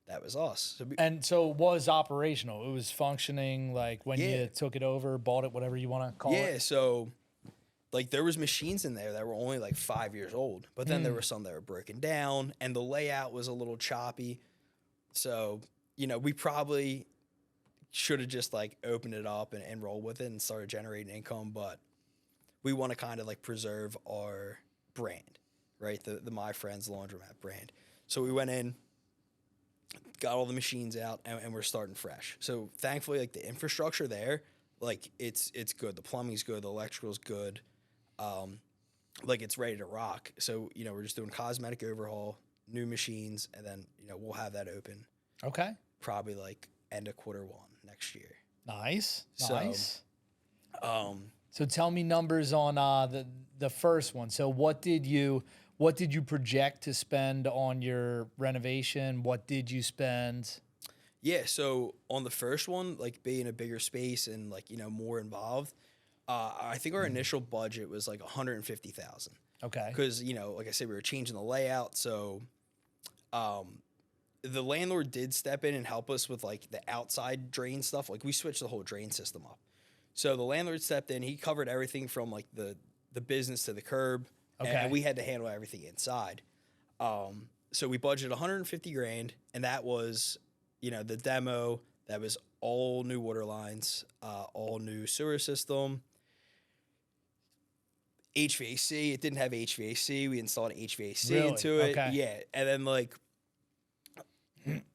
that was us. So it was operational. It was functioning like when you took it over, bought it, whatever you want to call it. Yeah. So like there was machines in there that were only like 5 years old, but then there were some that were broken down and the layout was a little choppy. So, you know, we probably should have just like opened it up and rolled with it and started generating income, but we want to kind of like preserve our brand, right? The My Friends Laundromat brand. So we went in, got all the machines out, and we're starting fresh. So thankfully, like the infrastructure there, like it's good. The plumbing's good. The electrical's good. Like it's ready to rock. So, you know, we're just doing cosmetic overhaul, new machines, and then, you know, we'll have that open. Okay. Probably like end of Q1 next year. Nice. So, so tell me numbers on the first one. So what did you project to spend on your renovation? What did you spend? Yeah, so on the first one, like being a bigger space and like, you know, more involved, I think our initial budget was like $150,000. Okay. Because, you know, like I said, we were changing the layout. So the landlord did step in and help us with like the outside drain stuff. Like we switched the whole drain system up. So the landlord stepped in. He covered everything from like the business to the curb. Okay. And we had to handle everything inside. So we budgeted $150,000, and that was, you know, the demo. That was all new water lines, all new sewer system, HVAC. It didn't have HVAC. We installed HVAC into it. Okay. Yeah, and then like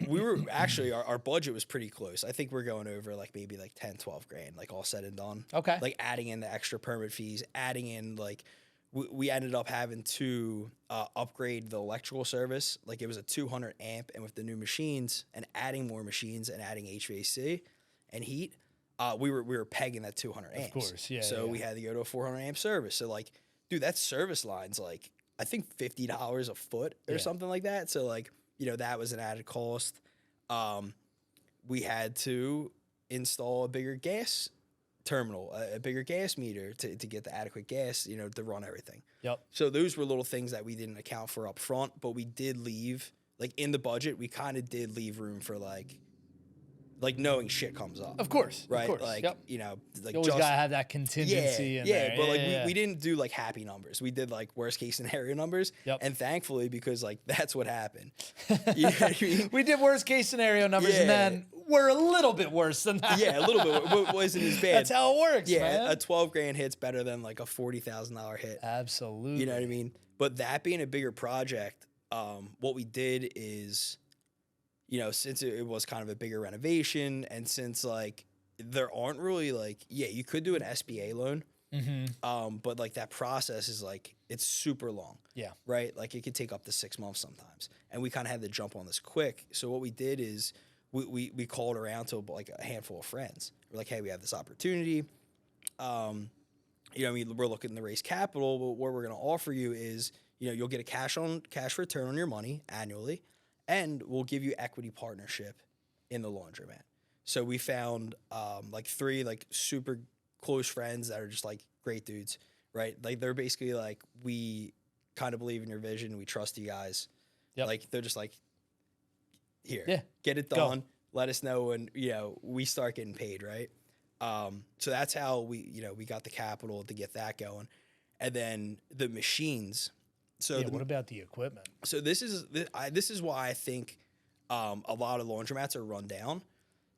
we were actually our budget was pretty close. I think we're going over like maybe like 10, 12 grand, like all said and done. Okay. Like adding in the extra permit fees, adding in like we ended up having to upgrade the electrical service. Like it was a 200 amp, and with the new machines and adding more machines and adding HVAC and heat, we were pegging that 200 amps. Of course, yeah. So we had to go to a 400 amp service. So like, dude, that service line's like I think $50 a foot or something like that. So like, you know, that was an added cost. We had to install a bigger gas terminal, a bigger gas meter to get the adequate gas, you know, to run everything. Yep. So those were little things that we didn't account for up front, but we did leave, like in the budget, we kind of did leave room for like knowing shit comes up. Of course. Right? Of course. Like, you know, like you always gotta have that contingency in there. But like we didn't do like happy numbers. We did like worst case scenario numbers. Yep. And thankfully, because like that's what happened. You know what I mean? We did worst case scenario numbers, and then we're a little bit worse than that. Yeah, a little bit. It wasn't as bad. That's how it works, man. A 12 grand hit's better than like a $40,000 hit. Absolutely. You know what I mean? But that being a bigger project, what we did is, you know, since it was kind of a bigger renovation, and since like there aren't really like, you could do an SBA loan, but like that process is like, it's super long. Yeah. Right? Like it could take up to 6 months sometimes. And we kind of had to jump on this quick. So what we did is we called around to like a handful of friends. We're like, hey, we have this opportunity. you know, I mean, we're looking to raise capital, but what we're going to offer you is, you know, you'll get a cash return on your money annually, and we'll give you equity partnership in the laundromat. So we found like 3 like super close friends that are just like great dudes, right? Like they're basically like, we kind of believe in your vision, we trust you guys. Yep. Like they're just like, here, Yeah, get it go. done. Let us know when, you know, we start getting paid, right? So that's how we, you know, we got the capital to get that going. And then the machines. So what about the equipment? So this is why I think a lot of laundromats are run down.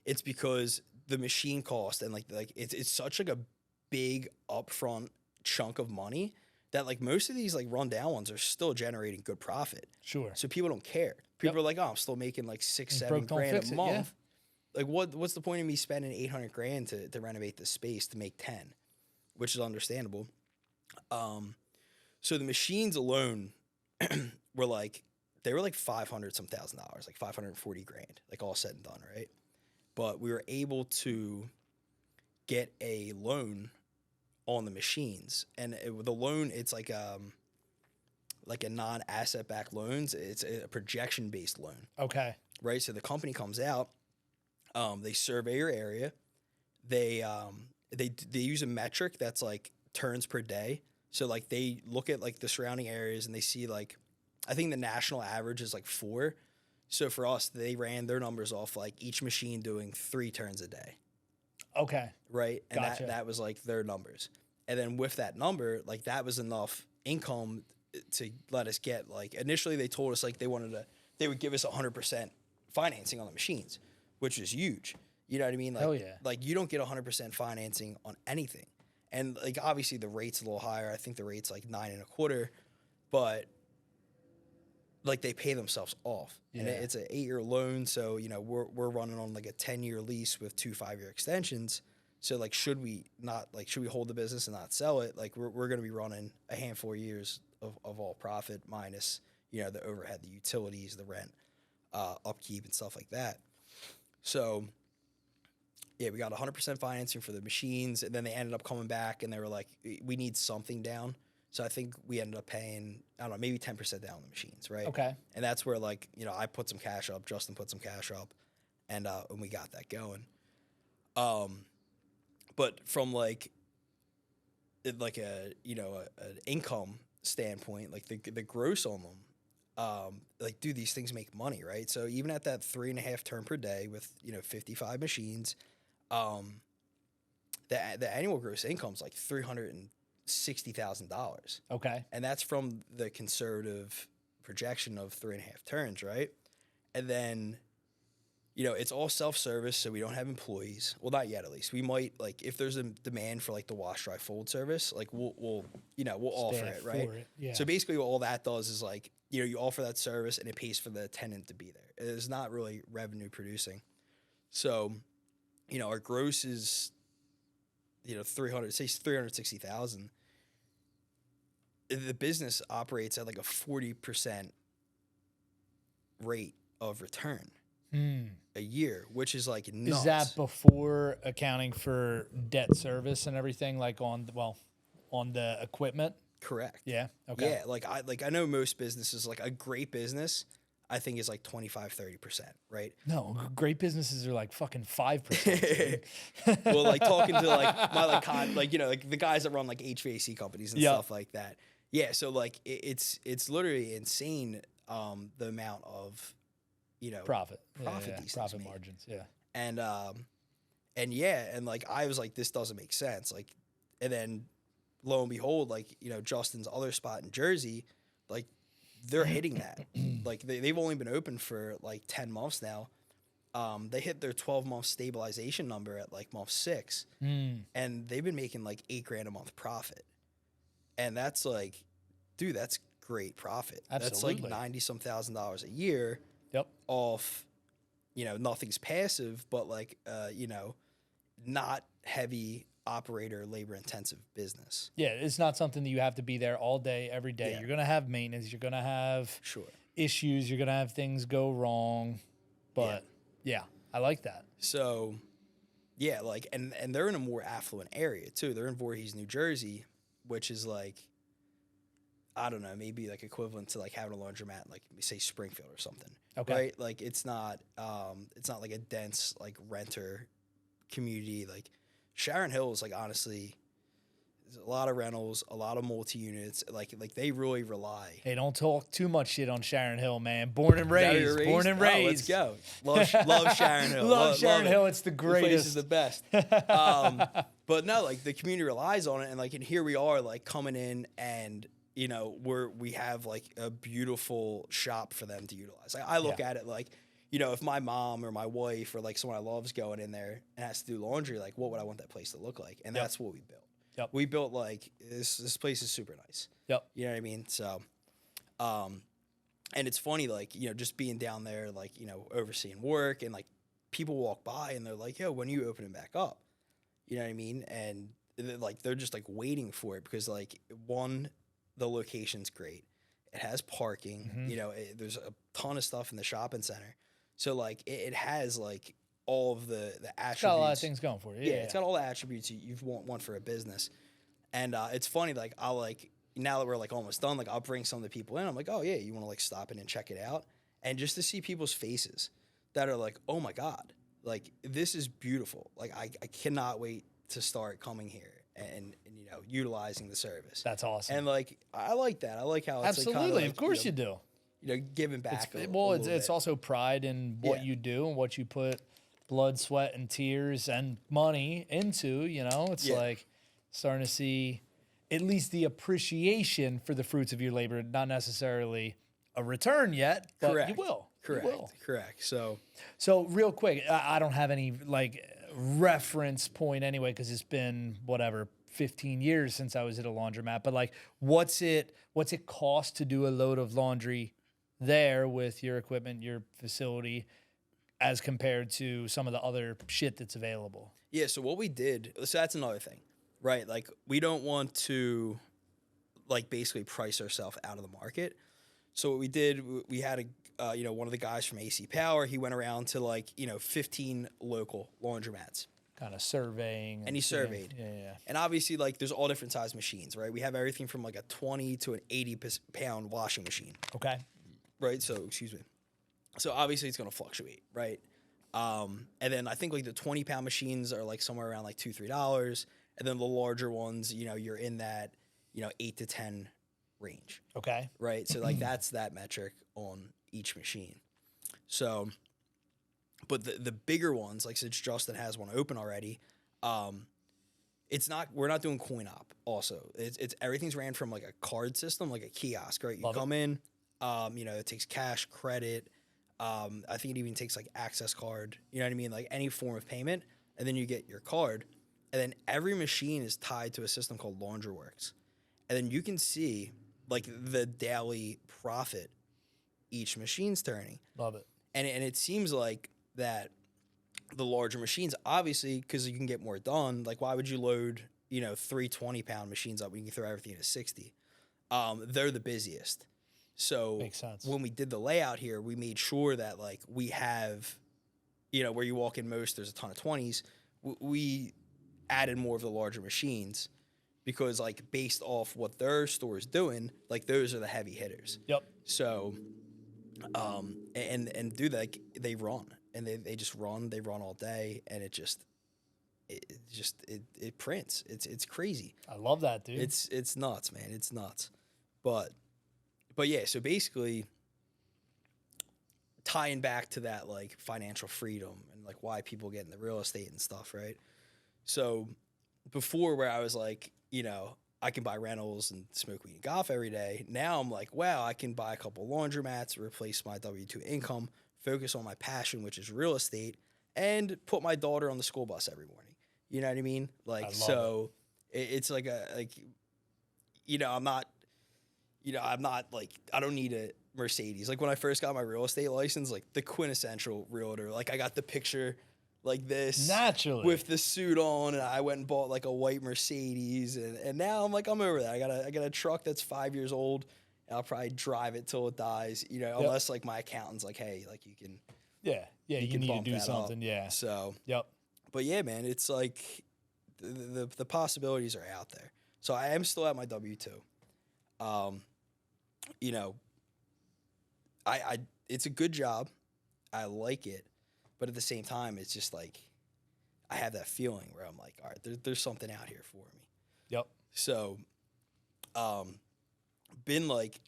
It's because the machine cost and like it's such like a big upfront chunk of money that like most of these like run down ones are still generating good profit. Sure. So people don't care. People are like, oh, I'm still making like $6-7 grand a month. Like what's the point of me spending $800,000 to renovate the space to make 10, which is understandable. So the machines alone were like $500 some thousand, like $540,000, like all said and done, right? But we were able to get a loan on the machines, and the loan, it's like a non-asset backed loans. It's a projection based loan. Okay. Right. So the company comes out, they survey your area, they use a metric that's like turns per day. So like they look at like the surrounding areas and they see like, I think the national average is like 4. So for us, they ran their numbers off like each machine doing 3 turns a day. Okay. Right. And Gotcha. that was like their numbers. And then with that number, like that was enough income to let us get, like, initially they told us like they would give us 100% financing on the machines, which is huge. You know what I mean? Like, Hell yeah. Like you don't get 100% financing on anything. And like, obviously the rate's a little higher. I think the rate's like 9.25%, but like they pay themselves off. Yeah. And it's an 8-year loan. So, you know, we're running on like a 10-year lease with 2 5-year extensions. So like, should we hold the business and not sell it? Like we're going to be running a handful of years of all profit minus, you know, the overhead, the utilities, the rent, upkeep and stuff like that. So yeah, we got 100% financing for the machines, and then they ended up coming back and they were like, we need something down. So I think we ended up paying, I don't know, maybe 10% down on the machines, right? Okay. And that's where, like, you know, I put some cash up, Justin put some cash up, and we got that going. But from like a, you know, an income standpoint, like the gross on them, like, dude, these things make money, right? So even at that 3.5 turn per day with, you know, 55 machines, the annual gross income is like $360,000. Okay. And that's from the conservative projection of 3.5 turns, right? And then, you know, it's all self-service, so we don't have employees. Well, not yet, at least. We might, like, if there's a demand for like the wash, dry, fold service, like we'll offer it, right? Yeah. So basically, all that does is, like, you know, you offer that service and it pays for the tenant to be there. It's not really revenue producing. So, you know, our gross is, you know, 360,000. The business operates at like a 40% rate of return a year, which is like nuts. Is that before accounting for debt service and everything, like on the equipment? Correct. Yeah. Okay. Yeah, I know most businesses, like a great business, I think is like 25-30%, right? No, great businesses are like fucking 5%. Well, like talking to like my like you know, like the guys that run like HVAC companies and stuff like that. Yeah, so like it's literally insane, the amount of, you know, profit these profit things margins. Yeah. And yeah, and like I was like, this doesn't make sense. Like, and then lo and behold, like, you know, Justin's other spot in Jersey, like they're hitting that. Like they've only been open for like 10 months now. They hit their 12-month stabilization number at like month 6, and they've been making like $8,000 a month profit. And that's like, dude, that's great profit. Absolutely. That's like 90-some thousand dollars a year. Yep. Off, you know, nothing's passive, but like, you know, not heavy operator, labor intensive business. Yeah, it's not something that you have to be there all day, every day. Yeah. You're gonna have maintenance. You're gonna have issues. You're gonna have things go wrong. But yeah I like that. So, Yeah, like, and they're in a more affluent area too. They're in Voorhees, New Jersey, which is like, I don't know, maybe like equivalent to like having a laundromat, like say Springfield or something. Okay. Right? Like it's not like a dense like renter community. Like Sharon Hill is like honestly, there's a lot of rentals, a lot of multi units. Like they really rely. Hey, don't talk too much shit on Sharon Hill, man. Born and raised. Born and Oh, raised. let's go. Love Sharon Hill. Love Sharon Hill. It's the The place greatest. is the best. But no, like the community relies on it, and like, and here we are, like coming in, and you know, we have like a beautiful shop for them to utilize. Like, I look at it like, you know, if my mom or my wife or like someone I love's going in there and has to do laundry, like what would I want that place to look like? And that's what we built. Yep. We built like this place is super nice. Yep. You know what I mean? So, and it's funny, like, you know, just being down there, like, you know, overseeing work, and like people walk by and they're like, yo, when are you opening back up? You know what I mean? And like, they're just like waiting for it because like, one, the location's great. It has parking, you know, there's a ton of stuff in the shopping center. So like it has like all of the attributes. It's got a lot of things going for it. Yeah, it's got all the attributes you want for a business. And it's funny, like I'll like, now that we're like almost done, like I'll bring some of the people in. I'm like, oh yeah, you want to like stop in and check it out? And just to see people's faces that are like, oh my God, like this is beautiful. Like I cannot wait to start coming here and you know, utilizing the service. That's awesome. And like, I like that. I like how it's absolutely, like kinda like, of course you do. You know, giving back. It's also pride in what you do and what you put blood, sweat, and tears and money into. You know, it's like starting to see at least the appreciation for the fruits of your labor, not necessarily a return yet, but you will. Correct. So real quick, I don't have any like reference point anyway, because it's been whatever 15 years since I was at a laundromat. But like, what's it cost to do a load of laundry there with your equipment, your facility, as compared to some of the other shit that's available? Yeah. So what we did, so that's another thing, right? Like we don't want to like basically price ourselves out of the market. So what we did, we had you know, one of the guys from AC Power, he went around to like, you know, 15 local laundromats. Kind of surveying. And he surveyed. Yeah. And obviously, like, there's all different size machines, right? We have everything from like a 20 to an 80-pound washing machine. Okay. Right? So, excuse me. So obviously it's going to fluctuate, right? And then I think like the 20-pound machines are like somewhere around like $2-3. And then the larger ones, you know, you're in that, you know, 8 to 10 range. Okay. Right? So like that's that metric on each machine. So, but the bigger ones, like since Justin has one open already, we're not doing coin op also. It's everything's ran from like a card system, like a kiosk, right? You come in, you know, it takes cash, credit, I think it even takes like access card, you know what I mean? Like any form of payment, and then you get your card, and then every machine is tied to a system called LaundryWorks. And then you can see like the daily profit each machine's turning. Love it. And it seems like that the larger machines, obviously, because you can get more done, like why would you load, you know, 3 20-pound machines up when you can throw everything into 60? They're the busiest. So makes sense. When we did the layout here, we made sure that like we have, you know, where you walk in most, there's a ton of 20s. We added more of the larger machines because like based off what their store is doing, like those are the heavy hitters. Yep. So, and do that, like, they run and they just run, they run all day, and it prints. It's crazy. I love that, dude. It's nuts, man. It's nuts. But yeah, so basically tying back to that like financial freedom and like why people get into real estate and stuff, right? So before, where I was like, you know, I can buy rentals and smoke weed and golf every day. Now I'm like, wow, I can buy a couple laundromats, replace my W-2 income, focus on my passion, which is real estate, and put my daughter on the school bus every morning. You know what I mean? Like, so it's like you know, I'm not like, I don't need a Mercedes. Like when I first got my real estate license, like the quintessential realtor, like I got the picture like this naturally with the suit on, and I went and bought like a white Mercedes, and now I'm like, I'm over that. I got a truck that's 5 years old, and I'll probably drive it till it dies, you know, unless like my accountant's like, hey, like you can you need to do something up. So But yeah, man, it's like the possibilities are out there. So I am still at my W-2. You know, I it's a good job. I like it, but at the same time, it's just like I have that feeling where I'm like, all right, there's something out here for me. Yep. So, been like,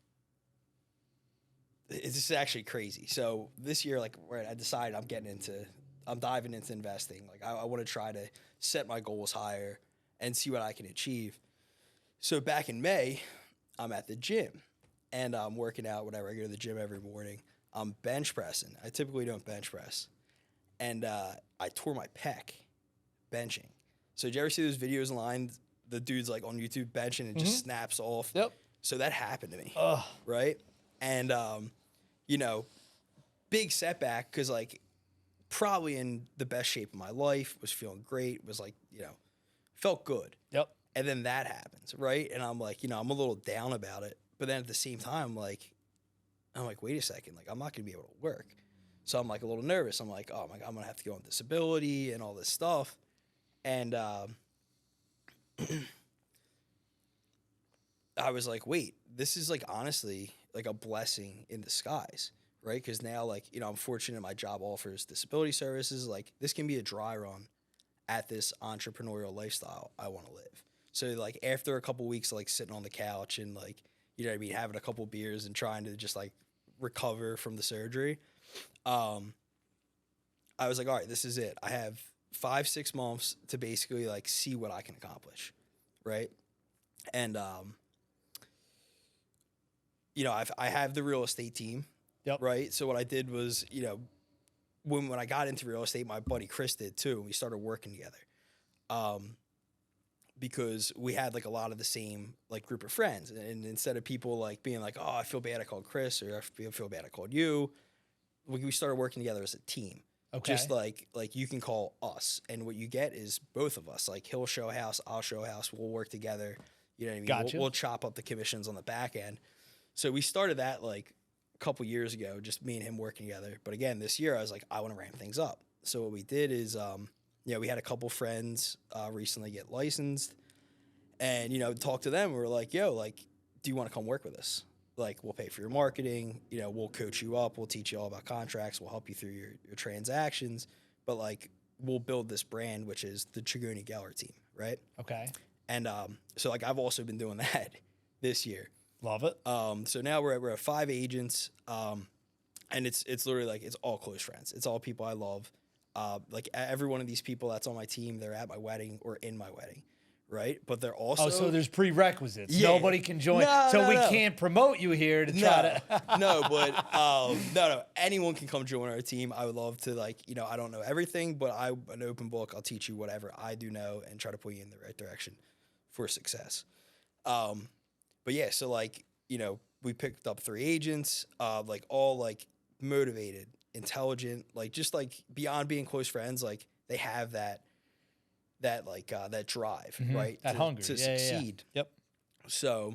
it's just actually crazy. So this year, like, where I decided I'm diving into investing. Like, I want to try to set my goals higher and see what I can achieve. So back in May, I'm at the gym and I'm working out, whatever. I go to the gym every morning. I'm bench pressing. I typically don't bench press. And I tore my pec benching. So did you ever see those videos online? The dude's like on YouTube benching and just snaps off. Yep. So that happened to me. Ugh. Right? And, you know, big setback because, like, probably in the best shape of my life, was feeling great, was like, you know, felt good. Yep. And then that happens, right? And I'm like, you know, I'm a little down about it. But then at the same time, I'm like, wait a second, like, I'm not going to be able to work. So I'm like a little nervous. I'm like, oh my God, I'm going to have to go on disability and all this stuff. And I was like, wait, this is like honestly like a blessing in disguise, right? Because now, like, you know, I'm fortunate my job offers disability services. Like, this can be a dry run at this entrepreneurial lifestyle I want to live. So, like, after a couple weeks, like, sitting on the couch and, like, you know what I mean, having a couple beers and trying to just, like, recover from the surgery, I was like, all right, this is it. I have 5-6 months to basically, like, see what I can accomplish, right? And, you know, I have the real estate team, right? So what I did was, you know, when I got into real estate, my buddy Chris did too, and we started working together. Because we had like a lot of the same like group of friends, and instead of people like being like, oh, I feel bad I called Chris, or I feel bad I called you, we started working together as a team. Okay. Just like you can call us, and what you get is both of us. Like, he'll show a house, I'll show a house, we'll work together. You know what I mean? Gotcha. We'll chop up the commissions on the back end. So we started that like a couple years ago, just me and him working together. But again, this year I was like, I want to ramp things up. So what we did is, you know, we had a couple friends recently get licensed, and, you know, talk to them. We were like, yo, like, do you want to come work with us? Like, we'll pay for your marketing, you know, we'll coach you up, we'll teach you all about contracts, we'll help you through your transactions, but, like, we'll build this brand, which is the Trigoni Geller team, right? Okay. And so, like, I've also been doing that this year. Love it. So now we're at 5 agents, and it's literally like, it's all close friends. It's all people I love. Like, every one of these people that's on my team, they're at my wedding or in my wedding, right? But they're also... Oh, so there's prerequisites. Yeah. Nobody can join. No, we no. can't promote you here to try to... No, but no. Anyone can come join our team. I would love to, like, you know, I don't know everything, but I'm an open book. I'll teach you whatever I do know and try to put you in the right direction for success. But yeah, so, like, you know, we picked up 3 agents, like, all, like, motivated, intelligent, like, just, like, beyond being close friends, like, they have that that drive, right? That hunger to succeed. Yeah. Yep. So,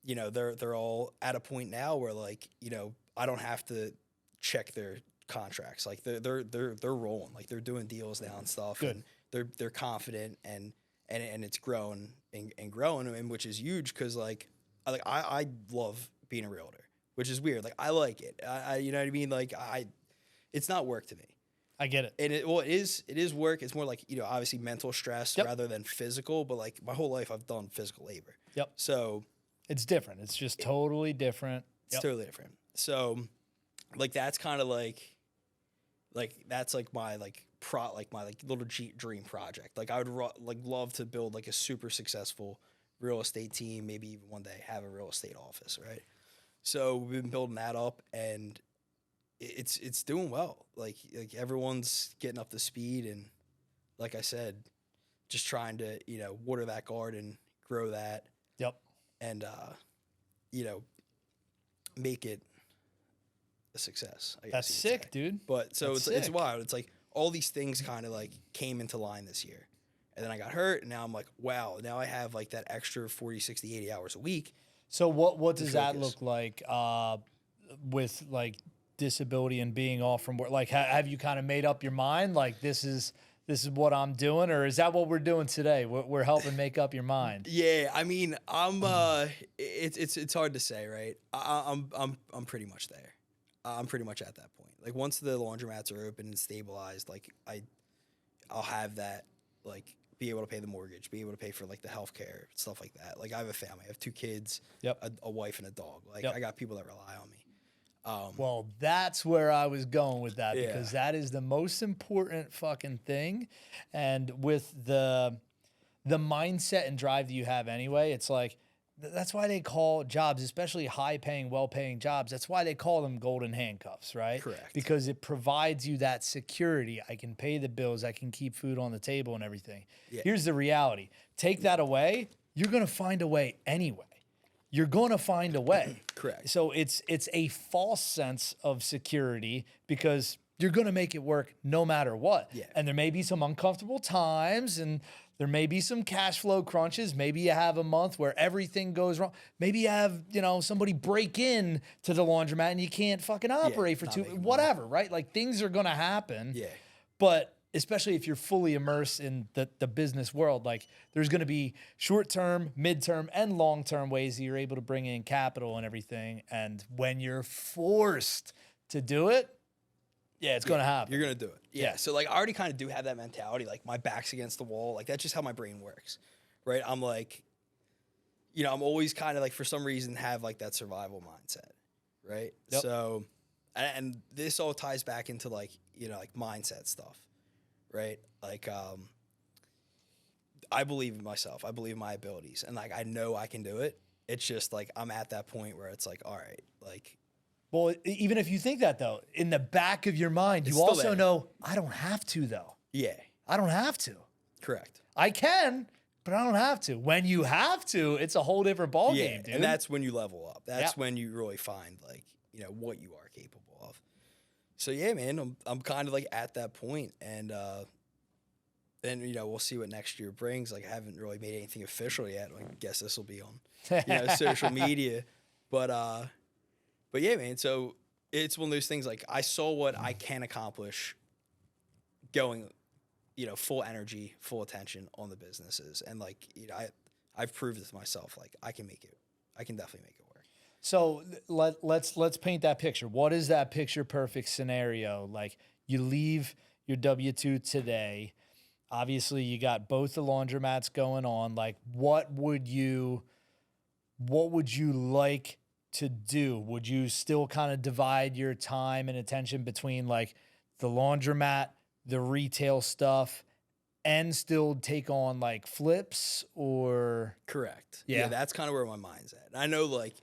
you know, they're all at a point now where, like, you know, I don't have to check their contracts. Like, they're rolling, like, they're doing deals now and stuff. Good. And they're confident, and it's growing and growing, and which is huge because, like, I love being a realtor, which is weird. Like, I like it. I you know what I mean? Like, it's not work to me. I get it. And it is work. It's more like, you know, obviously mental stress rather than physical, but, like, my whole life I've done physical labor. Yep. So it's different. It's just totally different. it's totally different. So, like, that's kind of like that's like my little dream project. Like, I would love to build like a super successful real estate team, maybe even one day have a real estate office, right? So we've been building that up, and it's doing well. Like everyone's getting up to speed, and like I said, just trying to, you know, water that garden, grow that. Yep. And you know, make it a success. I guess That's you could sick, say. dude. But so That's it's sick. wild. It's like all these things kind of like came into line this year. And then I got hurt, and now I'm like, wow, now I have like that extra 40, 60, 80 hours a week. So what does that focus. look like with like disability and being off from work? Like, have you kind of made up your mind? Like, this is what I'm doing, or is that what we're doing today? We're helping make up your mind. Yeah, I mean, it's hard to say, right? I'm pretty much there. I'm pretty much at that point. Like once the laundromats are open and stabilized, like I'll have that, like be able to pay the mortgage, be able to pay for like the healthcare, stuff like that. Like I have a family, I have 2 kids, a wife and a dog. Like I got people that rely on me. Well, that's where I was going with that, because that is the most important fucking thing. And with the mindset and drive that you have anyway, it's like, that's why they call jobs, especially high-paying, well-paying jobs, that's why they call them golden handcuffs, right? Correct. Because it provides you that security. I can pay the bills, I can keep food on the table and everything. Yeah. Here's the reality. Take that away, you're going to find a way anyway. You're going to find a way. Correct. So it's a false sense of security, because you're going to make it work no matter what. Yeah. And there may be some uncomfortable times, and there may be some cash flow crunches. Maybe you have a month where everything goes wrong. Maybe you have, somebody break in to the laundromat and you can't fucking operate for whatever, right? Like things are going to happen. Yeah. But especially if you're fully immersed in the business world, like there's going to be short-term, mid-term, and long-term ways that you're able to bring in capital and everything. And when you're forced to do it, it's going to happen. You're going to do it. Yeah. So like I already kind of do have that mentality. Like my back's against the wall. Like that's just how my brain works. Right. I'm like, I'm always kind of like, for some reason, have like that survival mindset. Right. Yep. So, and this all ties back into like, like mindset stuff. Right. Like, I believe in myself. I believe in my abilities. And like, I know I can do it. It's just like, I'm at that point where it's like, all right, like, well, even if you think that, though, in the back of your mind, you also know, I don't have to, though. Yeah. I don't have to. Correct. I can, but I don't have to. When you have to, it's a whole different ballgame, dude. And that's when you level up. That's when you really find, like, what you are capable of. So, yeah, man, I'm kind of, like, at that point. And then, we'll see what next year brings. Like, I haven't really made anything official yet. I guess this will be on, social media. But yeah, man, so it's one of those things, like, I saw what I can accomplish going, full energy, full attention on the businesses. And, like, I've proved it to myself. Like, I can definitely make it work. So let's paint that picture. What is that picture perfect scenario? Like, you leave your W-2 today. Obviously, you got both the laundromats going on. Like, what would you like to do? Would you still kind of divide your time and attention between like the laundromat, the retail stuff, and still take on like flips, or? Correct. Yeah, that's kind of where my mind's at. I know, like,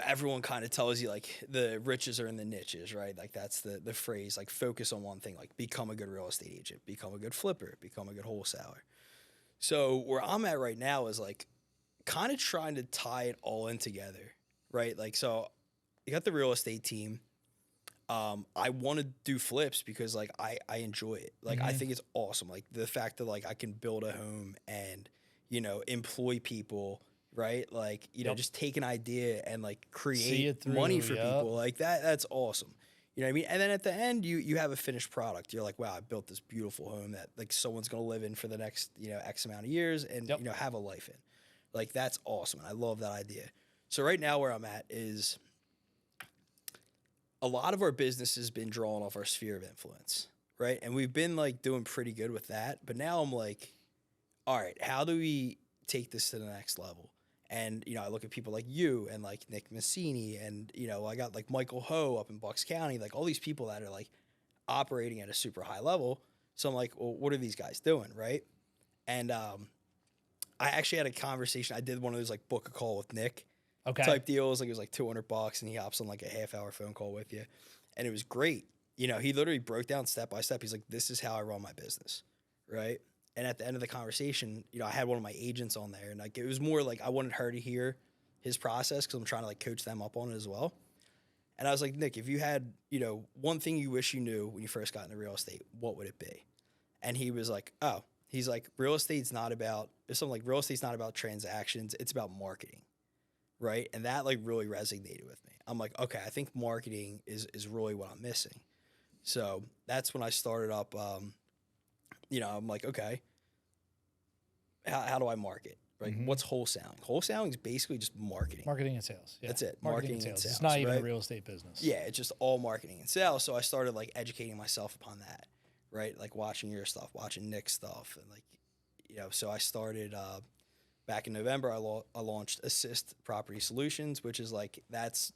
everyone kind of tells you like the riches are in the niches, right? Like that's the phrase, like focus on one thing, like become a good real estate agent, become a good flipper, become a good wholesaler. So where I'm at right now is like kind of trying to tie it all in together. Right, like, so you got the real estate team. I want to do flips because like I enjoy it. Like I think it's awesome. Like the fact that like I can build a home and employ people. Right, like just take an idea and like create money for people. Like that's awesome. You know what I mean? And then at the end, you have a finished product. You're like, wow, I built this beautiful home that like someone's gonna live in for the next X amount of years and have a life in. Like that's awesome. And I love that idea. So right now where I'm at is a lot of our business has been drawn off our sphere of influence, right? And we've been like doing pretty good with that. But now I'm like, all right, how do we take this to the next level? And, I look at people like you and like Nick Massini and, I got like Michael Ho up in Bucks County, like all these people that are like operating at a super high level. So I'm like, well, what are these guys doing, right? And I actually had a conversation. I did one of those like book a call with Nick. Type deals. Like it was like $200 and he hops on like a half-hour phone call with you. And it was great. He literally broke down step by step. He's like, this is how I run my business. Right. And at the end of the conversation, I had one of my agents on there and like, it was more like, I wanted her to hear his process because I'm trying to like coach them up on it as well. And I was like, Nick, if you had, one thing you wish you knew when you first got into real estate, what would it be? And he was like, he's like, real estate's not about transactions. It's about marketing. right? And that like really resonated with me. I'm like, okay, I think marketing is really what I'm missing. So that's when I started up. I'm like, okay, how do I market? Right? What's wholesaling? Wholesaling is basically just marketing. Marketing and sales. Yeah. That's it. Marketing and sales. It's not even a real estate business. Yeah, it's just all marketing and sales. So I started like educating myself upon that, right? Like watching your stuff, watching Nick's stuff, and like, so I started back in November. I launched Assist Property Solutions, which is like that's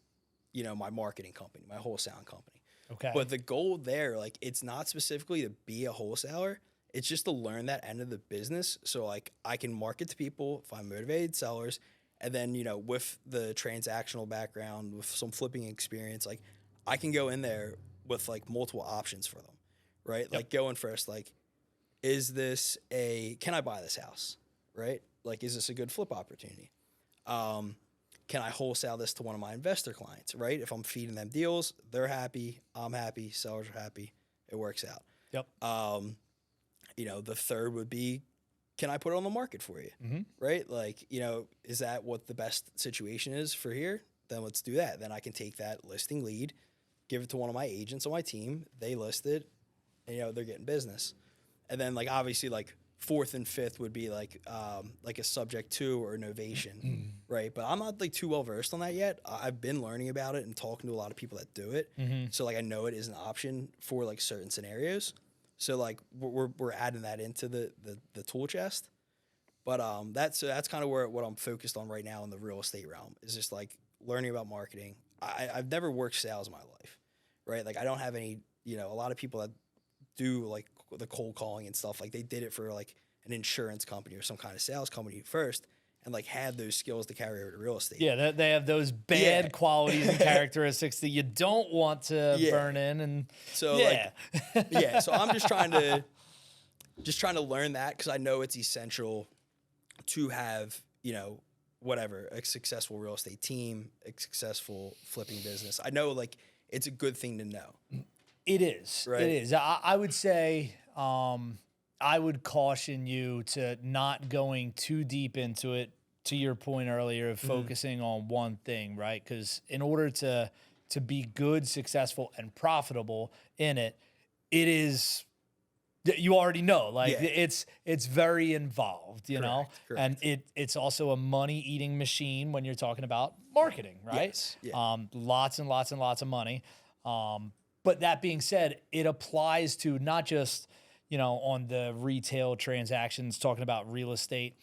my marketing company, my wholesaling company. Okay. But the goal there, like, it's not specifically to be a wholesaler. It's just to learn that end of the business. So like I can market to people, find motivated sellers, and then, with the transactional background, with some flipping experience, like I can go in there with like multiple options for them, right? Yep. Like going first, like, can I buy this house, right? Like, is this a good flip opportunity? Can I wholesale this to one of my investor clients, right? If I'm feeding them deals, they're happy, I'm happy, sellers are happy, it works out. Yep. The third would be, can I put it on the market for you, right? Like, is that what the best situation is for here? Then let's do that. Then I can take that listing lead, give it to one of my agents on my team, they list it, and, they're getting business. And then, like, obviously, like, fourth and fifth would be like a subject to or novation, right? But I'm not like too well versed on that yet. I've been learning about it and talking to a lot of people that do it. So like I know it is an option for like certain scenarios. So like we're adding that into the tool chest. But that's kind of what I'm focused on right now in the real estate realm is just like learning about marketing. I've never worked sales in my life, right? Like I don't have any, a lot of people that do like the cold calling and stuff, like they did it for like an insurance company or some kind of sales company first and like had those skills to carry over to real estate. Yeah, they have those bad qualities and characteristics that you don't want to burn in. And so so I'm just trying to learn that because I know it's essential to have, whatever, a successful real estate team, a successful flipping business. I know like it's a good thing to know. It is. Right? It is. I would say I would caution you to not going too deep into it, to your point earlier of focusing on one thing, right? Because in order to be good, successful, and profitable in it, it is, you already know, like it's very involved, know? Correct. And it's also a money-eating machine when you're talking about marketing, right? Yes. Yeah. Lots and lots and lots of money. But that being said, it applies to not just, on the retail transactions, talking about real estate,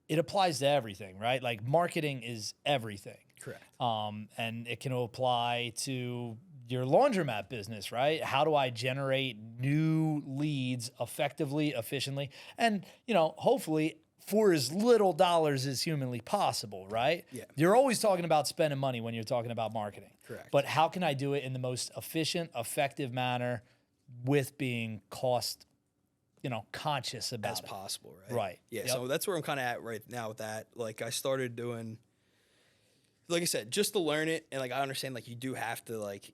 it applies to everything, right? Like marketing is everything. Correct. And it can apply to your laundromat business, right? How do I generate new leads effectively, efficiently, and, hopefully for as little dollars as humanly possible, right? Yeah. You're always talking about spending money when you're talking about marketing. Correct. But how can I do it in the most efficient, effective manner with being cost, conscious about as it? Possible, right? Right. Yeah. Yep. So that's where I'm kind of at right now with that. Like I started doing, like I said, just to learn it. And like, I understand like you do have to like,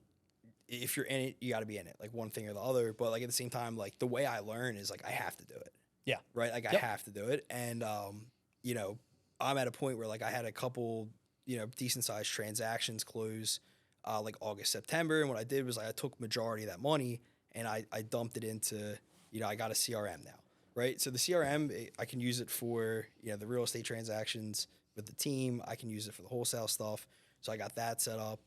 if you're in it, you got to be in it, like one thing or the other. But like at the same time, like the way I learn is like, I have to do it. Yeah. Right. Like I have to do it. And, I'm at a point where like I had a couple, decent sized transactions close like August, September. And what I did was like, I took majority of that money and I dumped it into, I got a CRM now. Right. So the CRM, I can use it for, the real estate transactions with the team. I can use it for the wholesale stuff. So I got that set up.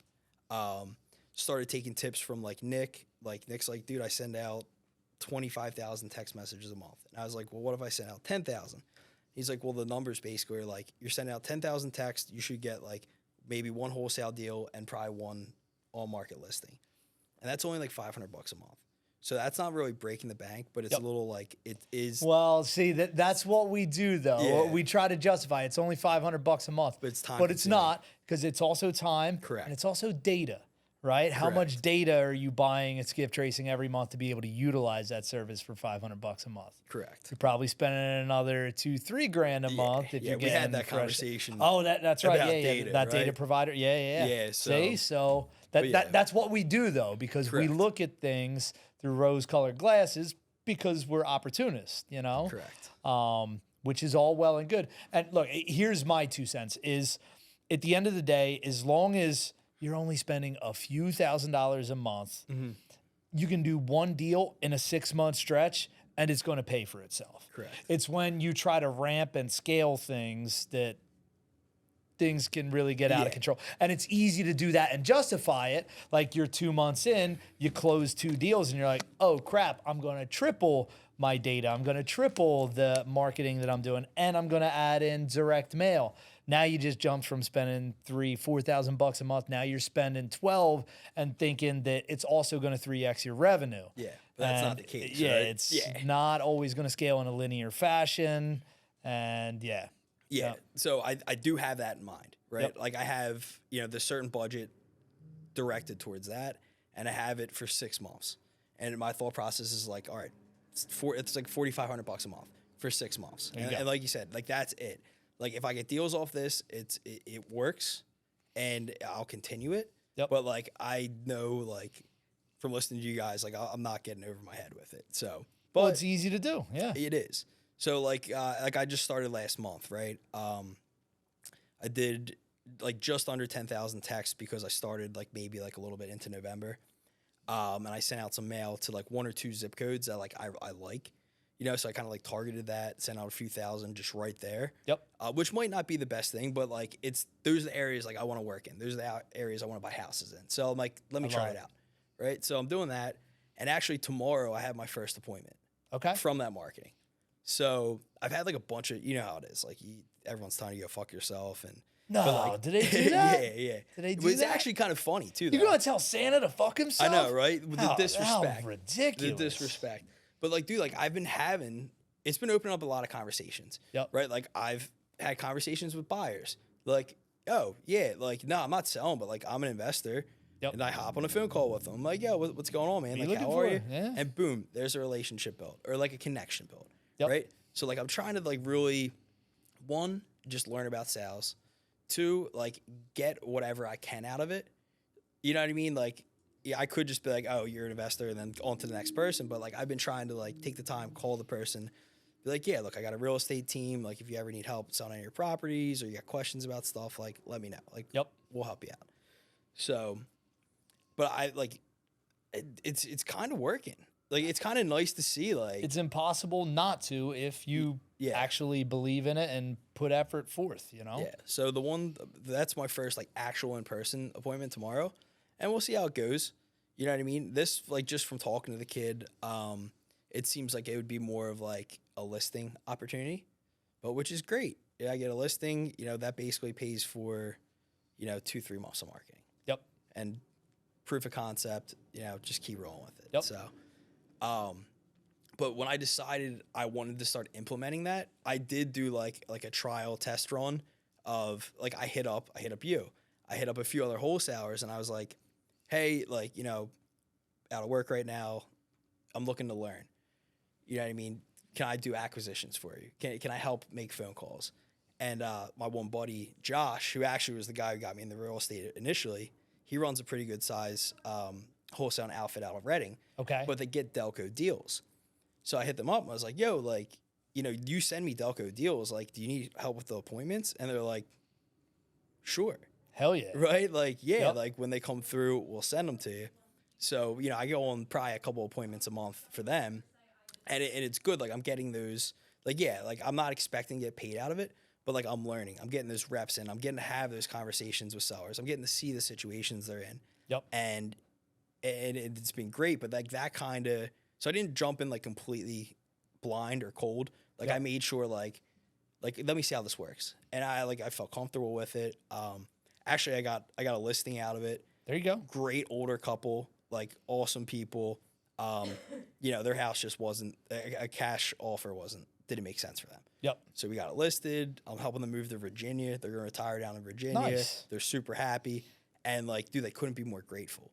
Started taking tips from like Nick. Like Nick's like, dude, I send out 25,000 text messages a month. And I was like, well, what if I sent out 10,000? He's like, well, the numbers basically are like, you're sending out 10,000 texts, you should get like maybe one wholesale deal and probably one on market listing. And that's only like $500 a month. So that's not really breaking the bank, but it's a little like it is. Well, see, that's what we do though. Yeah. We try to justify it's only $500 a month, but it's time. But it's not, because it's also time. Correct. And it's also data. Right? How much data are you buying at Skiff Tracing every month to be able to utilize that service for $500 a month? Correct. You're probably spending another $2,000-3,000 a month if you're getting. We had that conversation. Oh, that's right. Data, that data provider. Yeah. Yeah. So that's what we do though, because we look at things through rose-colored glasses because we're opportunists. Correct. Which is all well and good. And look, here's my 2 cents: is at the end of the day, as long as you're only spending a few $1,000s a month, you can do one deal in a 6-month stretch and it's going to pay for itself. Correct. It's when you try to ramp and scale things that things can really get out of control. And it's easy to do that and justify it. Like you're 2 months in, you close 2 deals and you're like, oh crap, I'm going to triple my data. I'm going to triple the marketing that I'm doing, and I'm going to add in direct mail. Now you just jumped from spending $4,000 a month. Now you're spending 12 and thinking that it's also going to 3x your revenue. Yeah, but that's not the case. Yeah, right? it's not always going to scale in a linear fashion. And Yeah. So I do have that in mind, right? Yep. Like I have, the certain budget directed towards that, and I have it for 6 months. And my thought process is like, all right, it's like $4,500 a month for 6 months. And like you said, like that's it. Like if I get deals off this, it works, and I'll continue it. Yep. But like I know, like from listening to you guys, like I'm not getting over my head with it. So, but well, it's easy to do. Yeah, it is. So like I just started last month, right? I did like just under 10,000 texts because I started like maybe like a little bit into November. And I sent out some mail to like 1 or 2 zip codes that like I like, so I kind of like targeted that, sent out a few thousand just right there. Yep. Which might not be the best thing, but like those are the areas like I want to work in. Those are the areas I want to buy houses in. So I'm like, let me try it out. Right. So I'm doing that. And actually tomorrow I have my first appointment. Okay. From that marketing. So I've had like a bunch of, how it is, like everyone's telling you to go fuck yourself. And no, did they do that? Yeah. Did they do but it's that? actually kind of funny too. You're going to tell Santa to fuck himself? I know, right? With the How disrespect. ridiculous. The disrespect. But like, dude, like it's been opening up a lot of conversations. Yep. Right? Like I've had conversations with buyers. Like, oh yeah, like, no, I'm not selling, but like I'm an investor. Yep. And I hop on a phone call with them. I'm like, yo, what's going on, man? Like, how are you? Yeah. And boom, there's a relationship built, or like a connection built. Yep. Right? So like I'm trying to like really, 1, just learn about sales. 2, like get whatever I can out of it. You know what I mean? Like, yeah, I could just be like, oh, you're an investor, and then on to the next person. But like I've been trying to like take the time, call the person, be like, yeah, look, I got a real estate team. Like if you ever need help selling any of your properties or you got questions about stuff, like let me know. Like, we'll help you out. So, but I like, it's kind of working. Like it's kind of nice to see. Like it's impossible not to if you actually believe in it and put effort forth. Yeah. So that's my first like actual in-person appointment tomorrow, and we'll see how it goes. You know what I mean? This like just from talking to the kid, it seems like it would be more of like a listing opportunity, but which is great. Yeah, I get a listing. That basically pays for 2-3 months of marketing. Yep. And proof of concept. Just keep rolling with it. Yep. So. But when I decided I wanted to start implementing that, I did do like a trial test run of like I hit up you. I hit up a few other wholesalers and I was like, hey, like, out of work right now, I'm looking to learn. You know what I mean? Can I do acquisitions for you? Can I help make phone calls? And my one buddy, Josh, who actually was the guy who got me in the real estate initially, he runs a pretty good size wholesale outfit out of Reading. Okay. But they get Delco deals. So I hit them up and I was like, yo, like, you send me Delco deals. Like, do you need help with the appointments? And they're like, sure. Hell yeah. Right? Like, yeah, like when they come through, we'll send them to you. So, I go on probably a couple appointments a month for them. And it's good. Like, I'm getting those, like, yeah, like I'm not expecting to get paid out of it, but like I'm learning. I'm getting those reps in. I'm getting to have those conversations with sellers. I'm getting to see the situations they're in. Yep. And it's been great, but like that kind of, so I didn't jump in like completely blind or cold. Like I made sure like let me see how this works, and I felt comfortable with it. Actually, I got a listing out of it. There you go. Great older couple, like awesome people. Their house just wasn't a cash offer didn't make sense for them. Yep. So we got it listed. I'm helping them move to Virginia. They're gonna retire down in Virginia. Nice. They're super happy, and like, dude, they couldn't be more grateful.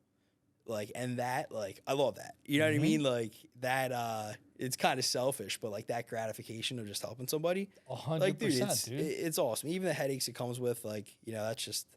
Like, and that, like, I love that. You know what I mean? Like, that, it's kind of selfish, but, like, that gratification of just helping somebody. 100%, like, dude. It's awesome. Even the headaches it comes with, like, that's just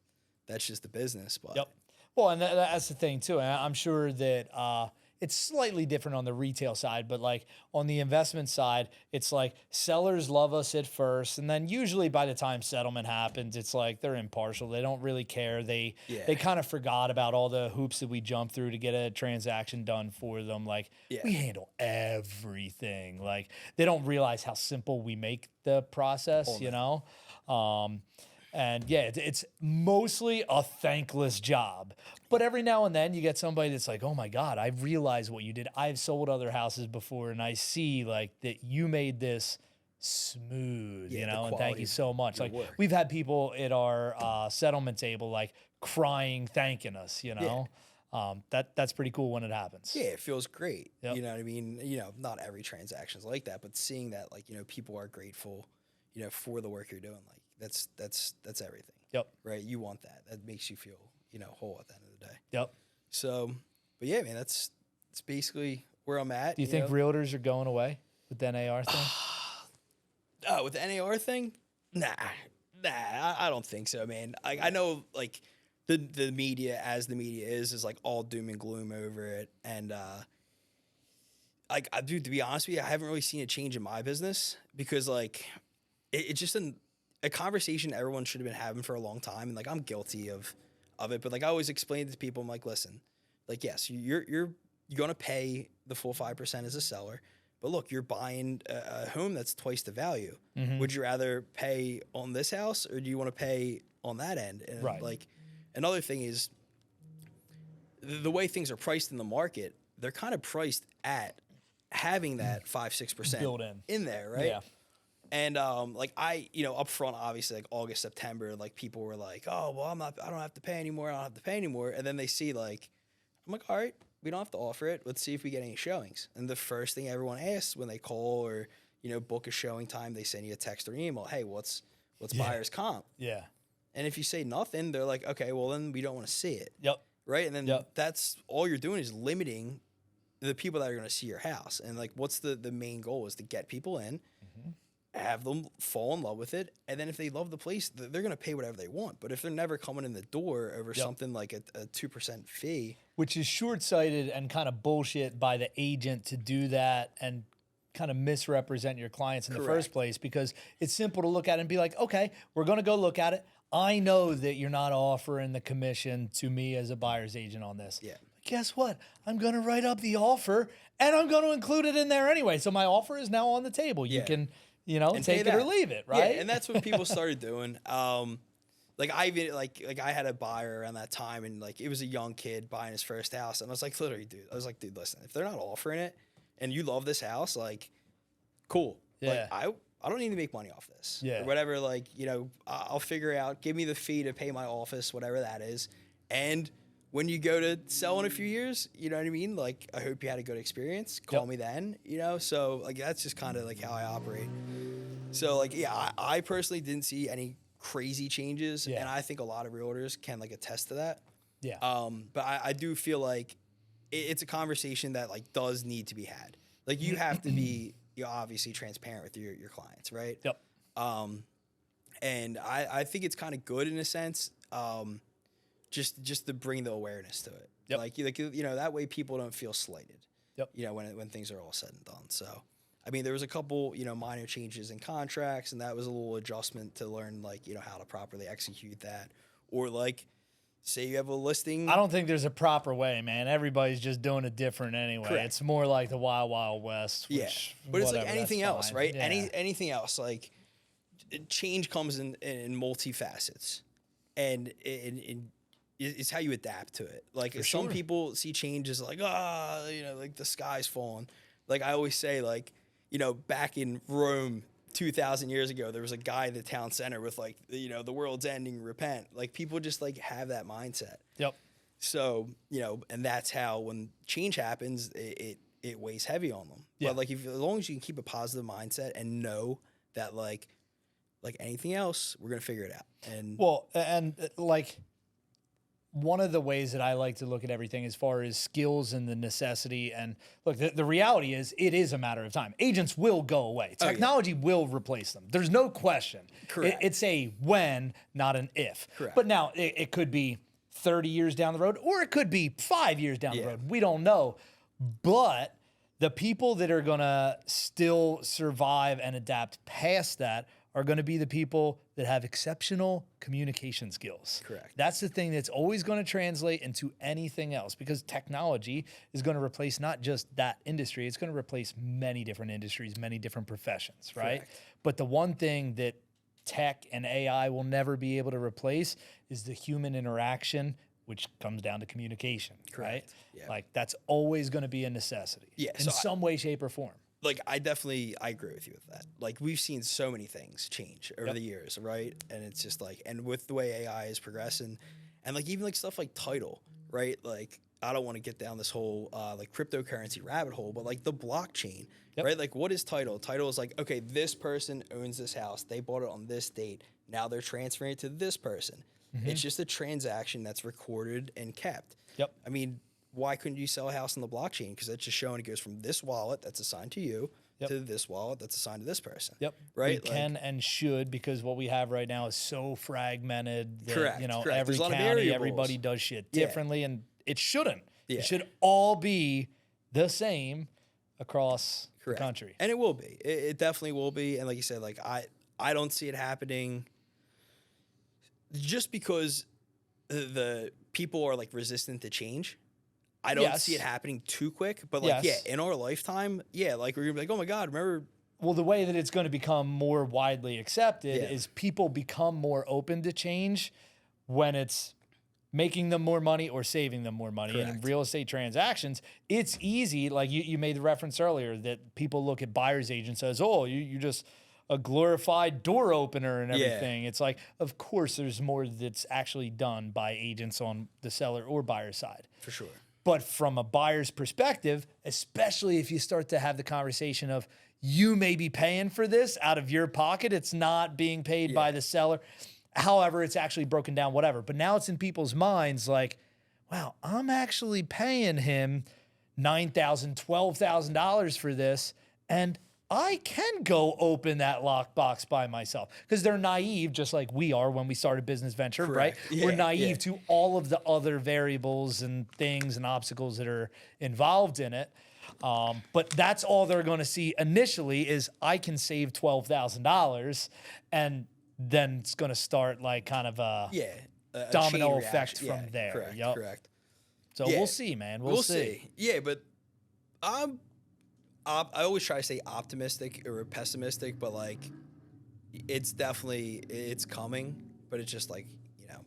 the business. But. Yep. Well, and that's the thing, too. And I'm sure that, it's slightly different on the retail side, but like on the investment side, it's like sellers love us at first. And then usually by the time settlement happens, it's like they're impartial. They don't really care. They kind of forgot about all the hoops that we jumped through to get a transaction done for them. Like we handle everything. Like they don't realize how simple we make the process, you know? And yeah, it's mostly a thankless job. But every now and then you get somebody that's like, oh my God, I realize what you did. I've sold other houses before and I see like that you made this smooth, you know, and thank you so much. Like we've had people at our settlement table like crying, thanking us, you know. That's pretty cool when it happens. Yeah, it feels great. You know what I mean? You know, not every transaction's like that, but seeing that like, you know, people are grateful, you know, for the work you're doing, like that's everything. Yep. Right? You want that. That makes you feel, you know, whole at the end of the day. Yep. So, but yeah, man, that's basically where I'm at. Do you think realtors are going away with the NAR thing? With the NAR thing? Nah, I don't think so, man. I know like the media, as the media is like all doom and gloom over it. And like, dude, to be honest with you, I haven't really seen a change in my business because like it's just a conversation everyone should have been having for a long time. And like, I'm guilty of it, but like I always explain it to people, I'm like, listen, like, yes, you're going to pay the full 5% as a seller, but look, you're buying a home that's twice the value. Would you rather pay on this house or do you want to pay on that end? And like, another thing is the way things are priced in the market, they're kind of priced at having that 5-6% built in there, right? Yeah. And like you know, up front, obviously, like August, September, like people were like, "Oh, well, I don't have to pay anymore. I don't have to pay anymore." And then they see like, I'm like, "All right, we don't have to offer it. Let's see if we get any showings." And the first thing everyone asks when they call or you know book a showing time, they send you a text or email, "Hey, what's buyer's comp?" Yeah. And if you say nothing, they're like, "Okay, well then we don't want to see it." Yep. Right. And then that's all you're doing is limiting the people that are going to see your house. And like, what's the main goal is to get people in. Have them fall in love with it, and then if they love the place, they're going to pay whatever they want. But if they're never coming in the door over something like a 2% fee, which is short-sighted and kind of bullshit by the agent to do that and kind of misrepresent your clients in the first place, because it's simple to look at it and be like, okay, we're going to go look at it. I know that you're not offering the commission to me as a buyer's agent on this. Yeah. Guess what? I'm going to write up the offer and I'm going to include it in there anyway. So my offer is now on the table. You can, you know, and take it or leave it, right? Yeah, and that's what people started doing. Like I even like I had a buyer around that time, and like it was a young kid buying his first house, and I was like, literally, dude, dude, listen, if they're not offering it, and you love this house, like, cool, like I don't need to make money off this, or whatever. Like, you know, I'll figure out. Give me the fee to pay my office, whatever that is, and when you go to sell in a few years, you know what I mean? Like, I hope you had a good experience. Call me then, you know? So, like, that's just kind of, like, how I operate. So, like, yeah, I personally didn't see any crazy changes. And I think a lot of realtors can, like, attest to that. Yeah. But I do feel like it's a conversation that, like, does need to be had. Like, you have to be, you know, obviously transparent with your clients, right? Yep. And I think it's kind of good in a sense. Just to bring the awareness to it. Yep. Like, you know, that way people don't feel slighted. Yep. You know, when things are all said and done. So, I mean, there was a couple, you know, minor changes in contracts, and that was a little adjustment to learn, like, you know, how to properly execute that. Or, like, say you have a listing. I don't think there's a proper way, man. Everybody's just doing it different anyway. Correct. It's more like the Wild Wild West. Which, but it's like anything else, right? Yeah. Anything else, like, change comes in multi-facets. And it's how you adapt to it. Like, if some people see change as like, you know, like the sky's falling. Like, I always say, like, you know, back in Rome 2,000 years ago, there was a guy in the town center with, like, you know, the world's ending, repent. Like, people just, like, have that mindset. Yep. So, you know, and that's how when change happens, it weighs heavy on them. Yeah. But, like, as long as you can keep a positive mindset and know that, like anything else, we're going to figure it out. And well, and like, one of the ways that I like to look at everything as far as skills and the necessity, and look, the reality is it is a matter of time. Agents will go away. Technology will replace them. There's no question. Correct. It's a when, not an if. Correct. But now it could be 30 years down the road, or it could be 5 years down the road. We don't know. But the people that are going to still survive and adapt past that are going to be the people that have exceptional communication skills. Correct. That's the thing that's always going to translate into anything else, because technology is going to replace not just that industry, it's going to replace many different industries, many different professions, right? Correct. But the one thing that tech and AI will never be able to replace is the human interaction, which comes down to communication, right? Yeah. Like that's always going to be a necessity in some way, shape, or form. Like I agree with you with that. Like we've seen so many things change over the years, right? And it's just like, and with the way AI is progressing, and like even like stuff like title, right? Like I don't want to get down this whole like cryptocurrency rabbit hole, but like the blockchain, right? Like what is title? Title is like, okay, this person owns this house. They bought it on this date. Now they're transferring it to this person. It's just a transaction that's recorded and kept. I mean, why couldn't you sell a house on the blockchain? Because that's just showing it goes from this wallet that's assigned to you to this wallet that's assigned to this person. Right? We can and should, because what we have right now is so fragmented that, you know, Correct. every There's a lot of county, variables. everybody does shit differently, and it shouldn't. Yeah. It should all be the same across the country. And it will be. It definitely will be. And like you said, like I don't see it happening just because the people are like resistant to change. I don't see it happening too quick, but like, in our lifetime, like we're gonna be like, oh my God, remember? Well, the way that it's going to become more widely accepted is people become more open to change when it's making them more money or saving them more money. And in real estate transactions, it's easy. Like you made the reference earlier that people look at buyer's agents as, oh, you just a glorified door opener and everything. It's like, of course, there's more that's actually done by agents on the seller or buyer side. For sure. But from a buyer's perspective, especially if you start to have the conversation of you may be paying for this out of your pocket, it's not being paid by the seller. However, it's actually broken down, whatever. But now it's in people's minds like, wow, I'm actually paying him $9,000, $12,000 for this, and I can go open that lockbox by myself, because they're naive, just like we are when we start a business venture, right? We're naive to all of the other variables and things and obstacles that are involved in it. But that's all they're going to see initially is I can save $12,000, and then it's going to start like kind of a domino effect from there. Correct. So we'll see, man. We'll see. Yeah, but I always try to stay optimistic or pessimistic, but like it's coming, but it's just like, you know,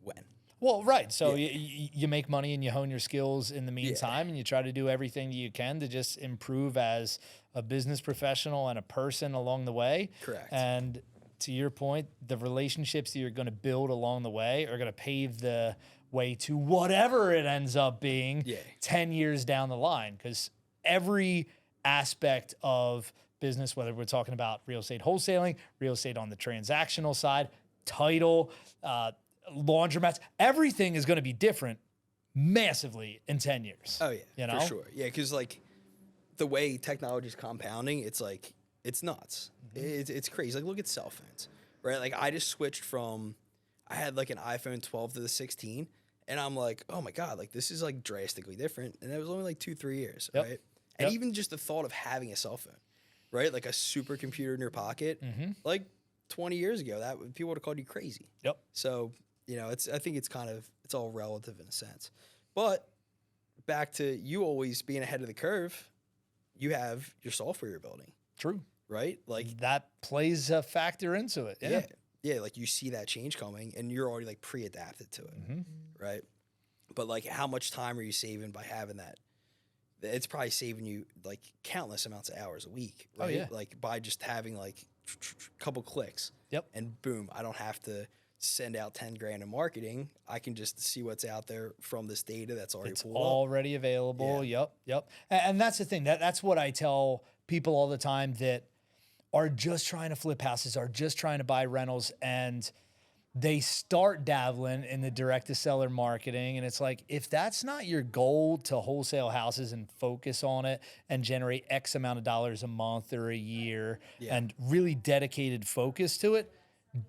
when. Well, right. So you make money and you hone your skills in the meantime, and you try to do everything that you can to just improve as a business professional and a person along the way. Correct. And to your point, the relationships that you're going to build along the way are going to pave the way to whatever it ends up being 10 years down the line, because every aspect of business, whether we're talking about real estate wholesaling, real estate on the transactional side, title, laundromats, everything is going to be different massively in 10 years. Oh, yeah, you know? for sure. Yeah, because like the way technology is compounding, it's like, it's nuts. It's crazy. Like look at cell phones, right? Like I just switched from, I had like an iPhone 12 to the 16, and I'm like, oh my God, like this is like drastically different. And it was only like 2-3 years, right? And even just the thought of having a cell phone, right? Like a supercomputer in your pocket, like 20 years ago, that people would have called you crazy. So, you know, I think it's all relative in a sense. But back to you always being ahead of the curve, you have your software you're building. True. Right? Like that plays a factor into it. Yeah, like you see that change coming and you're already like pre-adapted to it, right? But like how much time are you saving by having that? It's probably saving you like countless amounts of hours a week, right? Oh, yeah. Like by just having like a couple clicks. And boom, I don't have to send out 10 grand in marketing. I can just see what's out there from this data that's already pulled up. Already available. Yep. And that's the thing. That's what I tell people all the time that are just trying to flip houses, are just trying to buy rentals, and they start dabbling in the direct-to-seller marketing. And it's like, if that's not your goal to wholesale houses and focus on it and generate X amount of dollars a month or a year and really dedicated focus to it,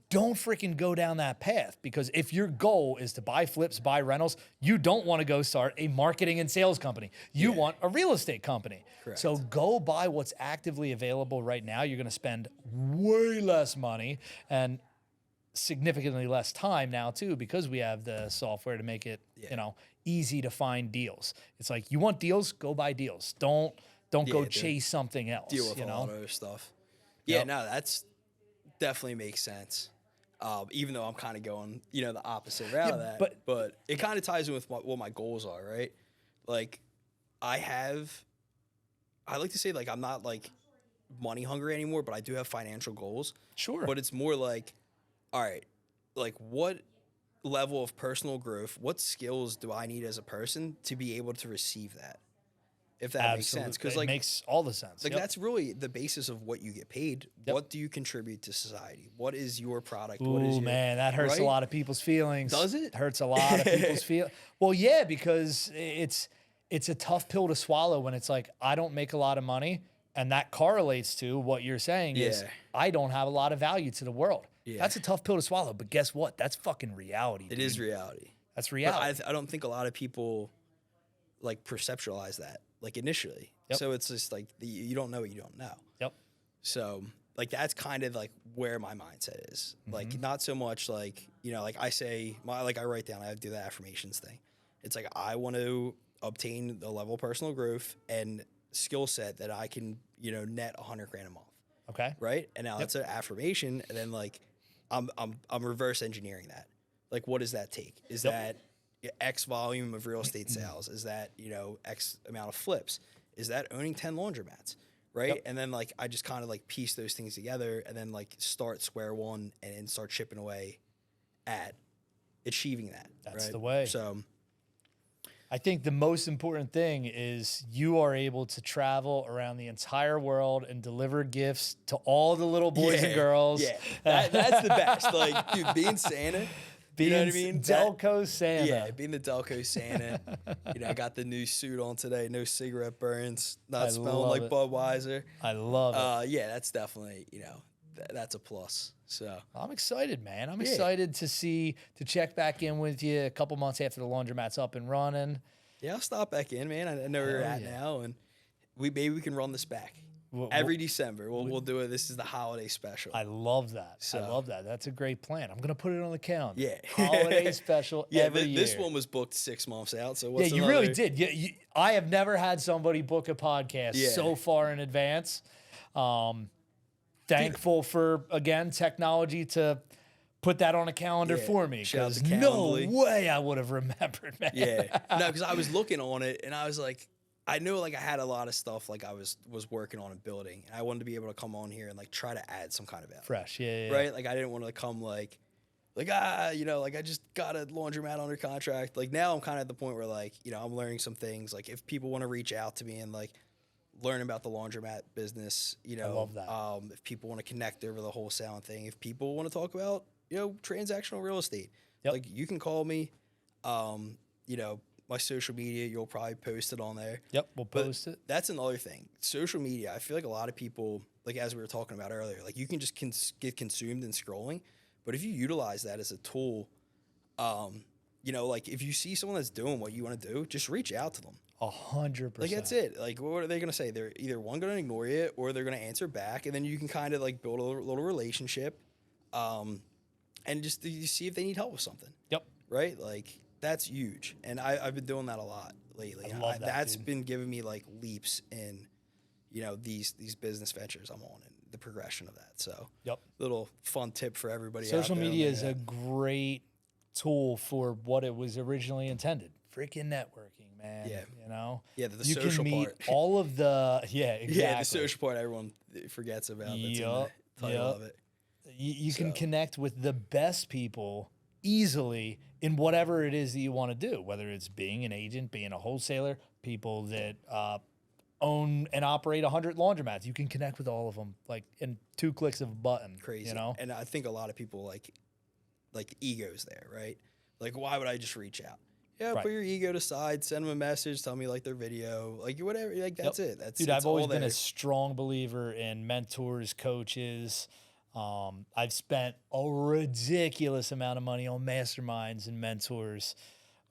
don't freaking go down that path, because if your goal is to buy flips, buy rentals, you don't want to go start a marketing and sales company. You want a real estate company. Correct. So go buy what's actively available right now. You're going to spend way less money and significantly less time now too, because we have the software to make it, easy to find deals. It's like, you want deals, go buy deals. Don't go chase something else. Deal with all other stuff. Yeah, no, that's definitely makes sense. Even though I'm kind of going, the opposite route of that. But it kind of ties in with what my goals are, right? Like, I like to say, like, I'm not, like, money hungry anymore, but I do have financial goals. Sure. But it's more like, all right, like, what level of personal growth, what skills do I need as a person to be able to receive that? If that makes sense. Because, like, it makes all the sense. Like, that's really the basis of what you get paid. What do you contribute to society? What is your product? Ooh, what is man, that hurts a lot of people's feelings. Does it? Hurts a lot of people's feelings. Well, yeah, because it's a tough pill to swallow when it's like, I don't make a lot of money, and that correlates to what you're saying is I don't have a lot of value to the world. Yeah. That's a tough pill to swallow, but guess what? That's fucking reality. It is reality. That's reality. But I don't think a lot of people, like, perceptualize that, like, initially. So it's just like, you don't know what you don't know. Yep. So, like, that's kind of like where my mindset is. Like, not so much like, like I say, I write down, I do the affirmations thing. It's like, I want to obtain a level of personal growth and skill set that I can, net $100,000 a month. Okay. Right. And now that's an affirmation. And then, like, I'm reverse engineering that. Like, what does that take? Is that X volume of real estate sales? Is that, X amount of flips? Is that owning 10 laundromats? Right. And then, like, I just kind of, like, piece those things together and then, like, start square one and then start chipping away at achieving that. That's the way. So I think the most important thing is you are able to travel around the entire world and deliver gifts to all the little boys and girls. Yeah, that's the best. Like, dude, being Santa, you know what I mean? Delco Santa. Yeah, being the Delco Santa. I got the new suit on today. No cigarette burns. Not smelling like Budweiser. I love it. Yeah, that's definitely, that's a plus. So I'm excited, man. I'm excited to check back in with you a couple months after the laundromat's up and running. Yeah, I'll stop back in, man. I know where you're at now, and maybe we can run this back. Every December, we'll do it. This is the holiday special. I love that. I love that. That's a great plan. I'm gonna put it on the calendar. Yeah, holiday special. Every year. This one was booked 6 months out. So you really did. I have never had somebody book a podcast so far in advance. Thankful for, again, technology to put that on a calendar for me, because no way I would have remembered, man. Yeah, no, because I was looking on it and I was like, I knew, like, I had a lot of stuff, like, I was working on and building, and I wanted to be able to come on here and, like, try to add some kind of value. Fresh, right? Like, I didn't want to come like like I just got a laundromat under contract. Like, now I'm kind of at the point where, like, I'm learning some things. Like, if people want to reach out to me and, like, learn about the laundromat business, I love that. If people want to connect over the wholesaling thing, if people want to talk about, transactional real estate, like, you can call me. My social media, you'll probably post it on there. Yep, we'll post it. That's another thing. Social media, I feel like a lot of people, like, as we were talking about earlier, like, you can just get consumed in scrolling. But if you utilize that as a tool, like, if you see someone that's doing what you want to do, just reach out to them. 100%. Like, that's it. Like, what are they going to say? They're either going to ignore you or they're going to answer back. And then you can kind of, like, build a little relationship and just you see if they need help with something. Yep. Right? Like, that's huge. And I've been doing that a lot lately. I love that, that's been giving me, like, leaps in, these business ventures I'm on and the progression of that. So, little fun tip for everybody. Social media is a great tool for what it was originally intended. Freaking networking, man. Yeah. Yeah, the you social can meet part. all of the, exactly. Yeah, the social part everyone forgets about. That's in the title of it. You can connect with the best people easily in whatever it is that you want to do, whether it's being an agent, being a wholesaler, people that own and operate 100 laundromats. You can connect with all of them, like, in 2 clicks of a button. Crazy. And I think a lot of people, like egos there, right? Like, why would I just reach out? Yeah, put your ego aside, send them a message, tell me, like, their video, like, whatever. Like, that's it. Dude, I've always been a strong believer in mentors, coaches, I've spent a ridiculous amount of money on masterminds and mentors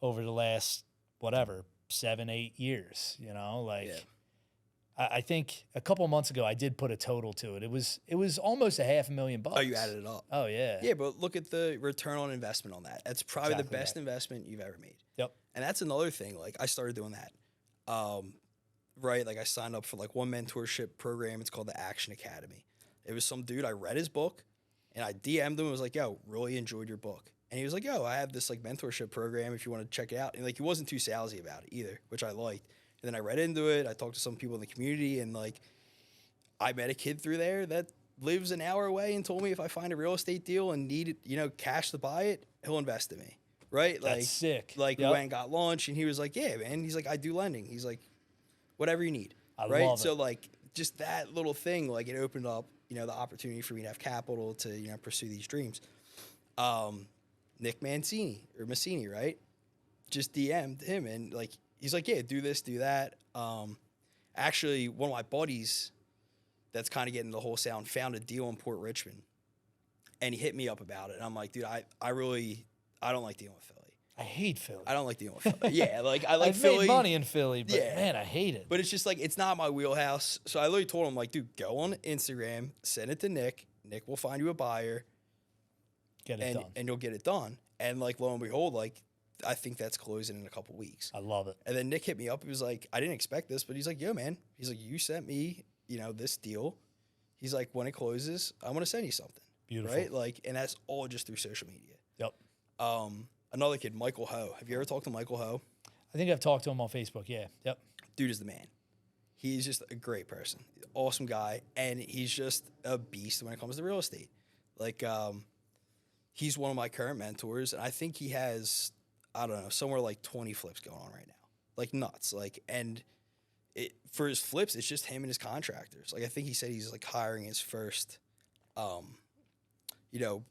over the last, whatever, 7, 8 years, you know, like Yeah. I think a couple months ago I did put a total to it. It was almost $500,000. Oh, you added it up. Oh yeah. Yeah, but look at the return on investment on that. That's probably Exactly the best right. investment you've ever made. Yep. And that's another thing. Like, I started doing that. Right? Like, I signed up for like one mentorship program. It's called the Action Academy. It was some dude, I read his book and I DM'd him and was like, yo, really enjoyed your book. And he was like, yo, I have this like mentorship program if you want to check it out. And like, he wasn't too salesy about it either, which I liked. And then I read into it. I talked to some people in the community and like, I met a kid through there that lives an hour away and told me if I find a real estate deal and need, you know, cash to buy it, he'll invest in me. Right? That's like, sick. Like, Yep. we went and got lunch and he was like, yeah, man. He's like, I do lending. He's like, whatever you need. I right? love it. So like, just that little thing, like it opened up, you know, the opportunity for me to have capital to, you know, pursue these dreams. Nick Mancini, right? Just DM'd him and like, he's like, yeah, do this, do that. Actually, one of my buddies that's kind of getting the wholesale found a deal in Port Richmond and he hit me up about it. And I'm like, dude, I don't like dealing with Philly. I hate Philly. I don't like dealing with Philly. Yeah, like I like I've Philly. made money in Philly, but Yeah. man, I hate it. But it's just like, it's not my wheelhouse. So I literally told him, like, dude, go on Instagram, send it to Nick. Nick will find you a buyer Get it done. and you'll get it done. And like, lo and behold, like, I think that's closing in a couple weeks. I love it. And then Nick hit me up. He was like, I didn't expect this, but he's like, yo, man. He's like, you sent me, you know, this deal. He's like, when it closes, I'm going to send you something. Beautiful. Right? Like, and that's all just through social media. Yep. Another kid, Michael Ho. Have you ever talked to Michael Ho? I think I've talked to him on Facebook. Yeah. Yep. Dude is the man. He's just a great person, awesome guy, and he's just a beast when it comes to real estate. Like, he's one of my current mentors, and I think he has, I don't know, somewhere like 20 flips going on right now, like nuts. Like, and for his flips, it's just him and his contractors. Like, I think he said he's like hiring his first, you know,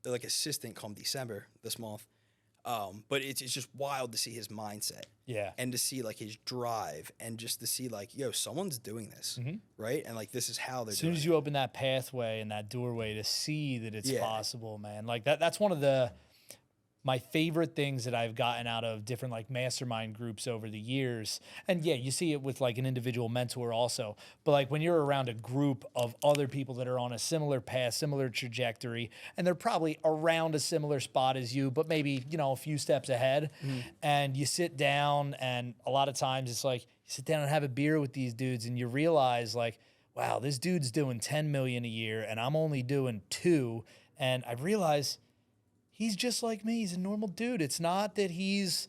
like assistant come December this month. But it's just wild to see his mindset. Yeah. And to see like his drive and just to see like, yo, someone's doing this, right? And like, this is how they're As soon doing as it. you open that pathway and that doorway to see that it's Yeah. possible, man, like that's one of my favorite things that I've gotten out of different like mastermind groups over the years. And yeah, you see it with like an individual mentor also, but like when you're around a group of other people that are on a similar path, similar trajectory, and they're probably around a similar spot as you, but maybe, you know, a few steps ahead, and you sit down, and a lot of times it's like you sit down and have a beer with these dudes and you realize like, wow, this dude's doing 10 million a year and I'm only doing 2. And I realize he's just like me. He's a normal dude. It's not that he's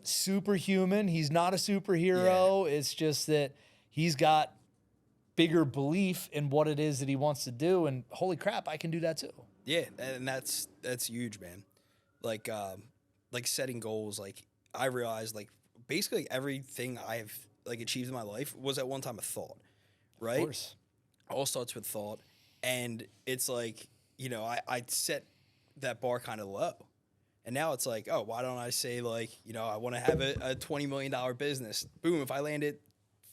superhuman. He's not a superhero. Yeah. It's just that he's got bigger belief in what it is that he wants to do. And holy crap, I can do that too. Yeah. And that's huge, man. Like setting goals. Like, I realized like basically everything I've like achieved in my life was at one time a thought, right? Of course. All starts with thought. And it's like, you know, I set that bar kind of low. And now it's like, oh, why don't I say like, you know, I want to have a $20 million business. Boom. If I land at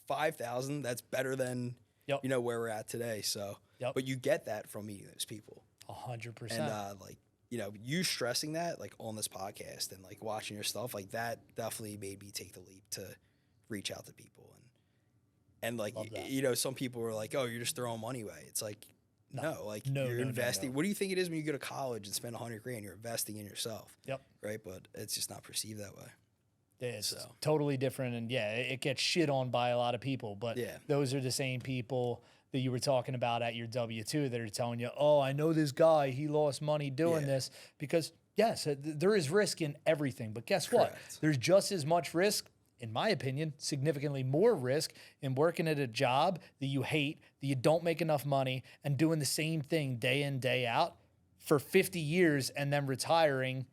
5,000, that's better than, you know, where we're at today. So, but you get that from meeting those people. 100%. And like, you know, you stressing that like on this podcast and like watching your stuff, like that definitely made me take the leap to reach out to people. And like, you know, some people were like, oh, you're just throwing money away. It's like, no, like you're investing. What do you think it is when you go to college and spend $100,000? You're investing in yourself. Yep. Right. But it's just not perceived that way. It's totally different. And yeah, it gets shit on by a lot of people, but those are the same people that you were talking about at your W-2 that are telling you, oh, I know this guy, he lost money doing this, because yes, there is risk in everything, but guess what? There's just as much risk, in my opinion, significantly more risk in working at a job that you hate, that you don't make enough money, and doing the same thing day in, day out for 50 years and then retiring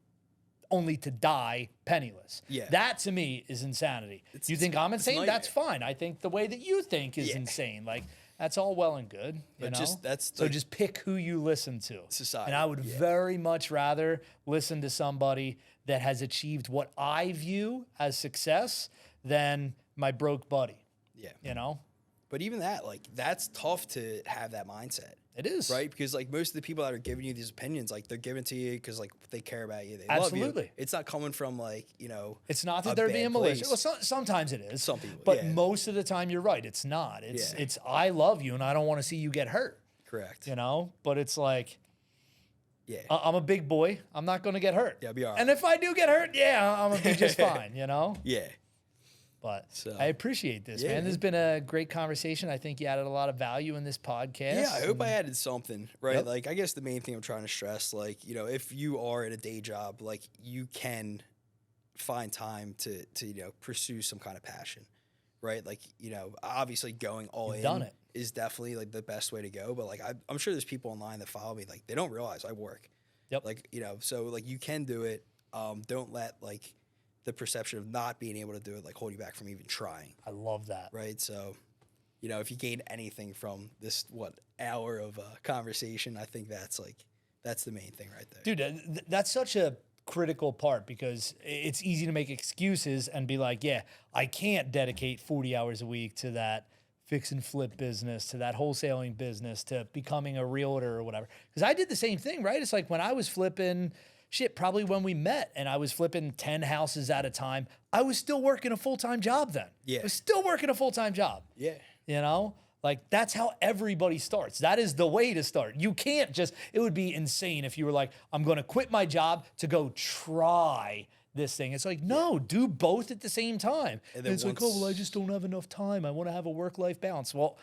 only to die penniless. Yeah. That to me is insanity. You think I'm insane? That's fine. I think the way that you think is insane. Like, that's all well and good. You know? So just pick who you listen to. Society. And I would very much rather listen to somebody that has achieved what I view as success than my broke buddy. Yeah. You know? But even that, like, that's tough to have that mindset. It is. Right? Because, like, most of the people that are giving you these opinions, like, they're giving to you because, like, they care about you. They love you. It's not coming from, like, you know, it's not that they're being malicious. Well, sometimes it is. Some people, but most of the time, you're right. It's not. It's I love you and I don't want to see you get hurt. Correct. You know? But it's like, yeah, I'm a big boy. I'm not going to get hurt. Yeah, I'll be all right. And if I do get hurt, I'm going to be just fine, you know? Yeah. But I appreciate this, man. This has been a great conversation. I think you added a lot of value in this podcast. Yeah, I hope I added something, right? Yep. Like, I guess the main thing I'm trying to stress, like, you know, if you are in a day job, like, you can find time to you know, pursue some kind of passion, right? Like, you know, obviously going all in is definitely, like, the best way to go. But, like, I'm sure there's people online that follow me, like, they don't realize I work. Yep. Like, you know, so, like, you can do it. Don't let, like, the perception of not being able to do it, like, hold you back from even trying. I love that. Right? So, you know, if you gain anything from this, hour of conversation, I think that's the main thing right there. Dude, that's such a critical part because it's easy to make excuses and be like, yeah, I can't dedicate 40 hours a week to that fix and flip business, to that wholesaling business, to becoming a realtor or whatever. Because I did the same thing, right? It's like when I was flipping... probably when we met and I was flipping 10 houses at a time, I was still working a full-time job then. Yeah. I was still working a full-time job. Yeah. You know? Like, that's how everybody starts. That is the way to start. You can't just, it would be insane if you were like, I'm going to quit my job to go try this thing. It's like, no, do both at the same time. And it's like, oh, well, I just don't have enough time. I want to have a work-life balance. Well,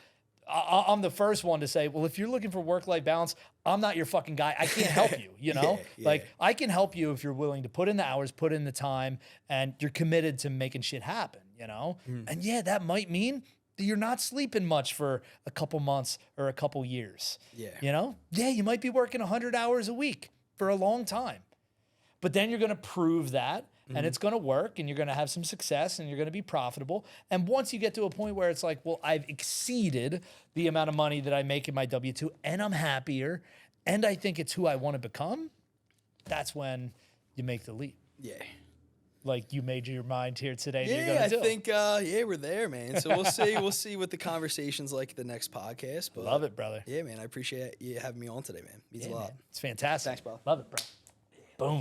I'm the first one to say, well, if you're looking for work-life balance, I'm not your fucking guy. I can't help you, you know? Like, I can help you if you're willing to put in the hours, put in the time, and you're committed to making shit happen, you know? And that might mean that you're not sleeping much for a couple months or a couple years. Yeah. You know? Yeah, you might be working 100 hours a week for a long time. But then you're going to prove that. And it's going to work, and you're going to have some success, and you're going to be profitable. And once you get to a point where it's like, well, I've exceeded the amount of money that I make in my W-2, and I'm happier, and I think it's who I want to become, that's when you make the leap. Yeah. Like you made your mind here today. Yeah, I think, we're there, man. So we'll see. We'll see what the conversation's like at the next podcast. But love it, brother. Yeah, man. I appreciate you having me on today, man. Means a lot. Man. It's fantastic. Thanks, bro. Love it, bro. Boom.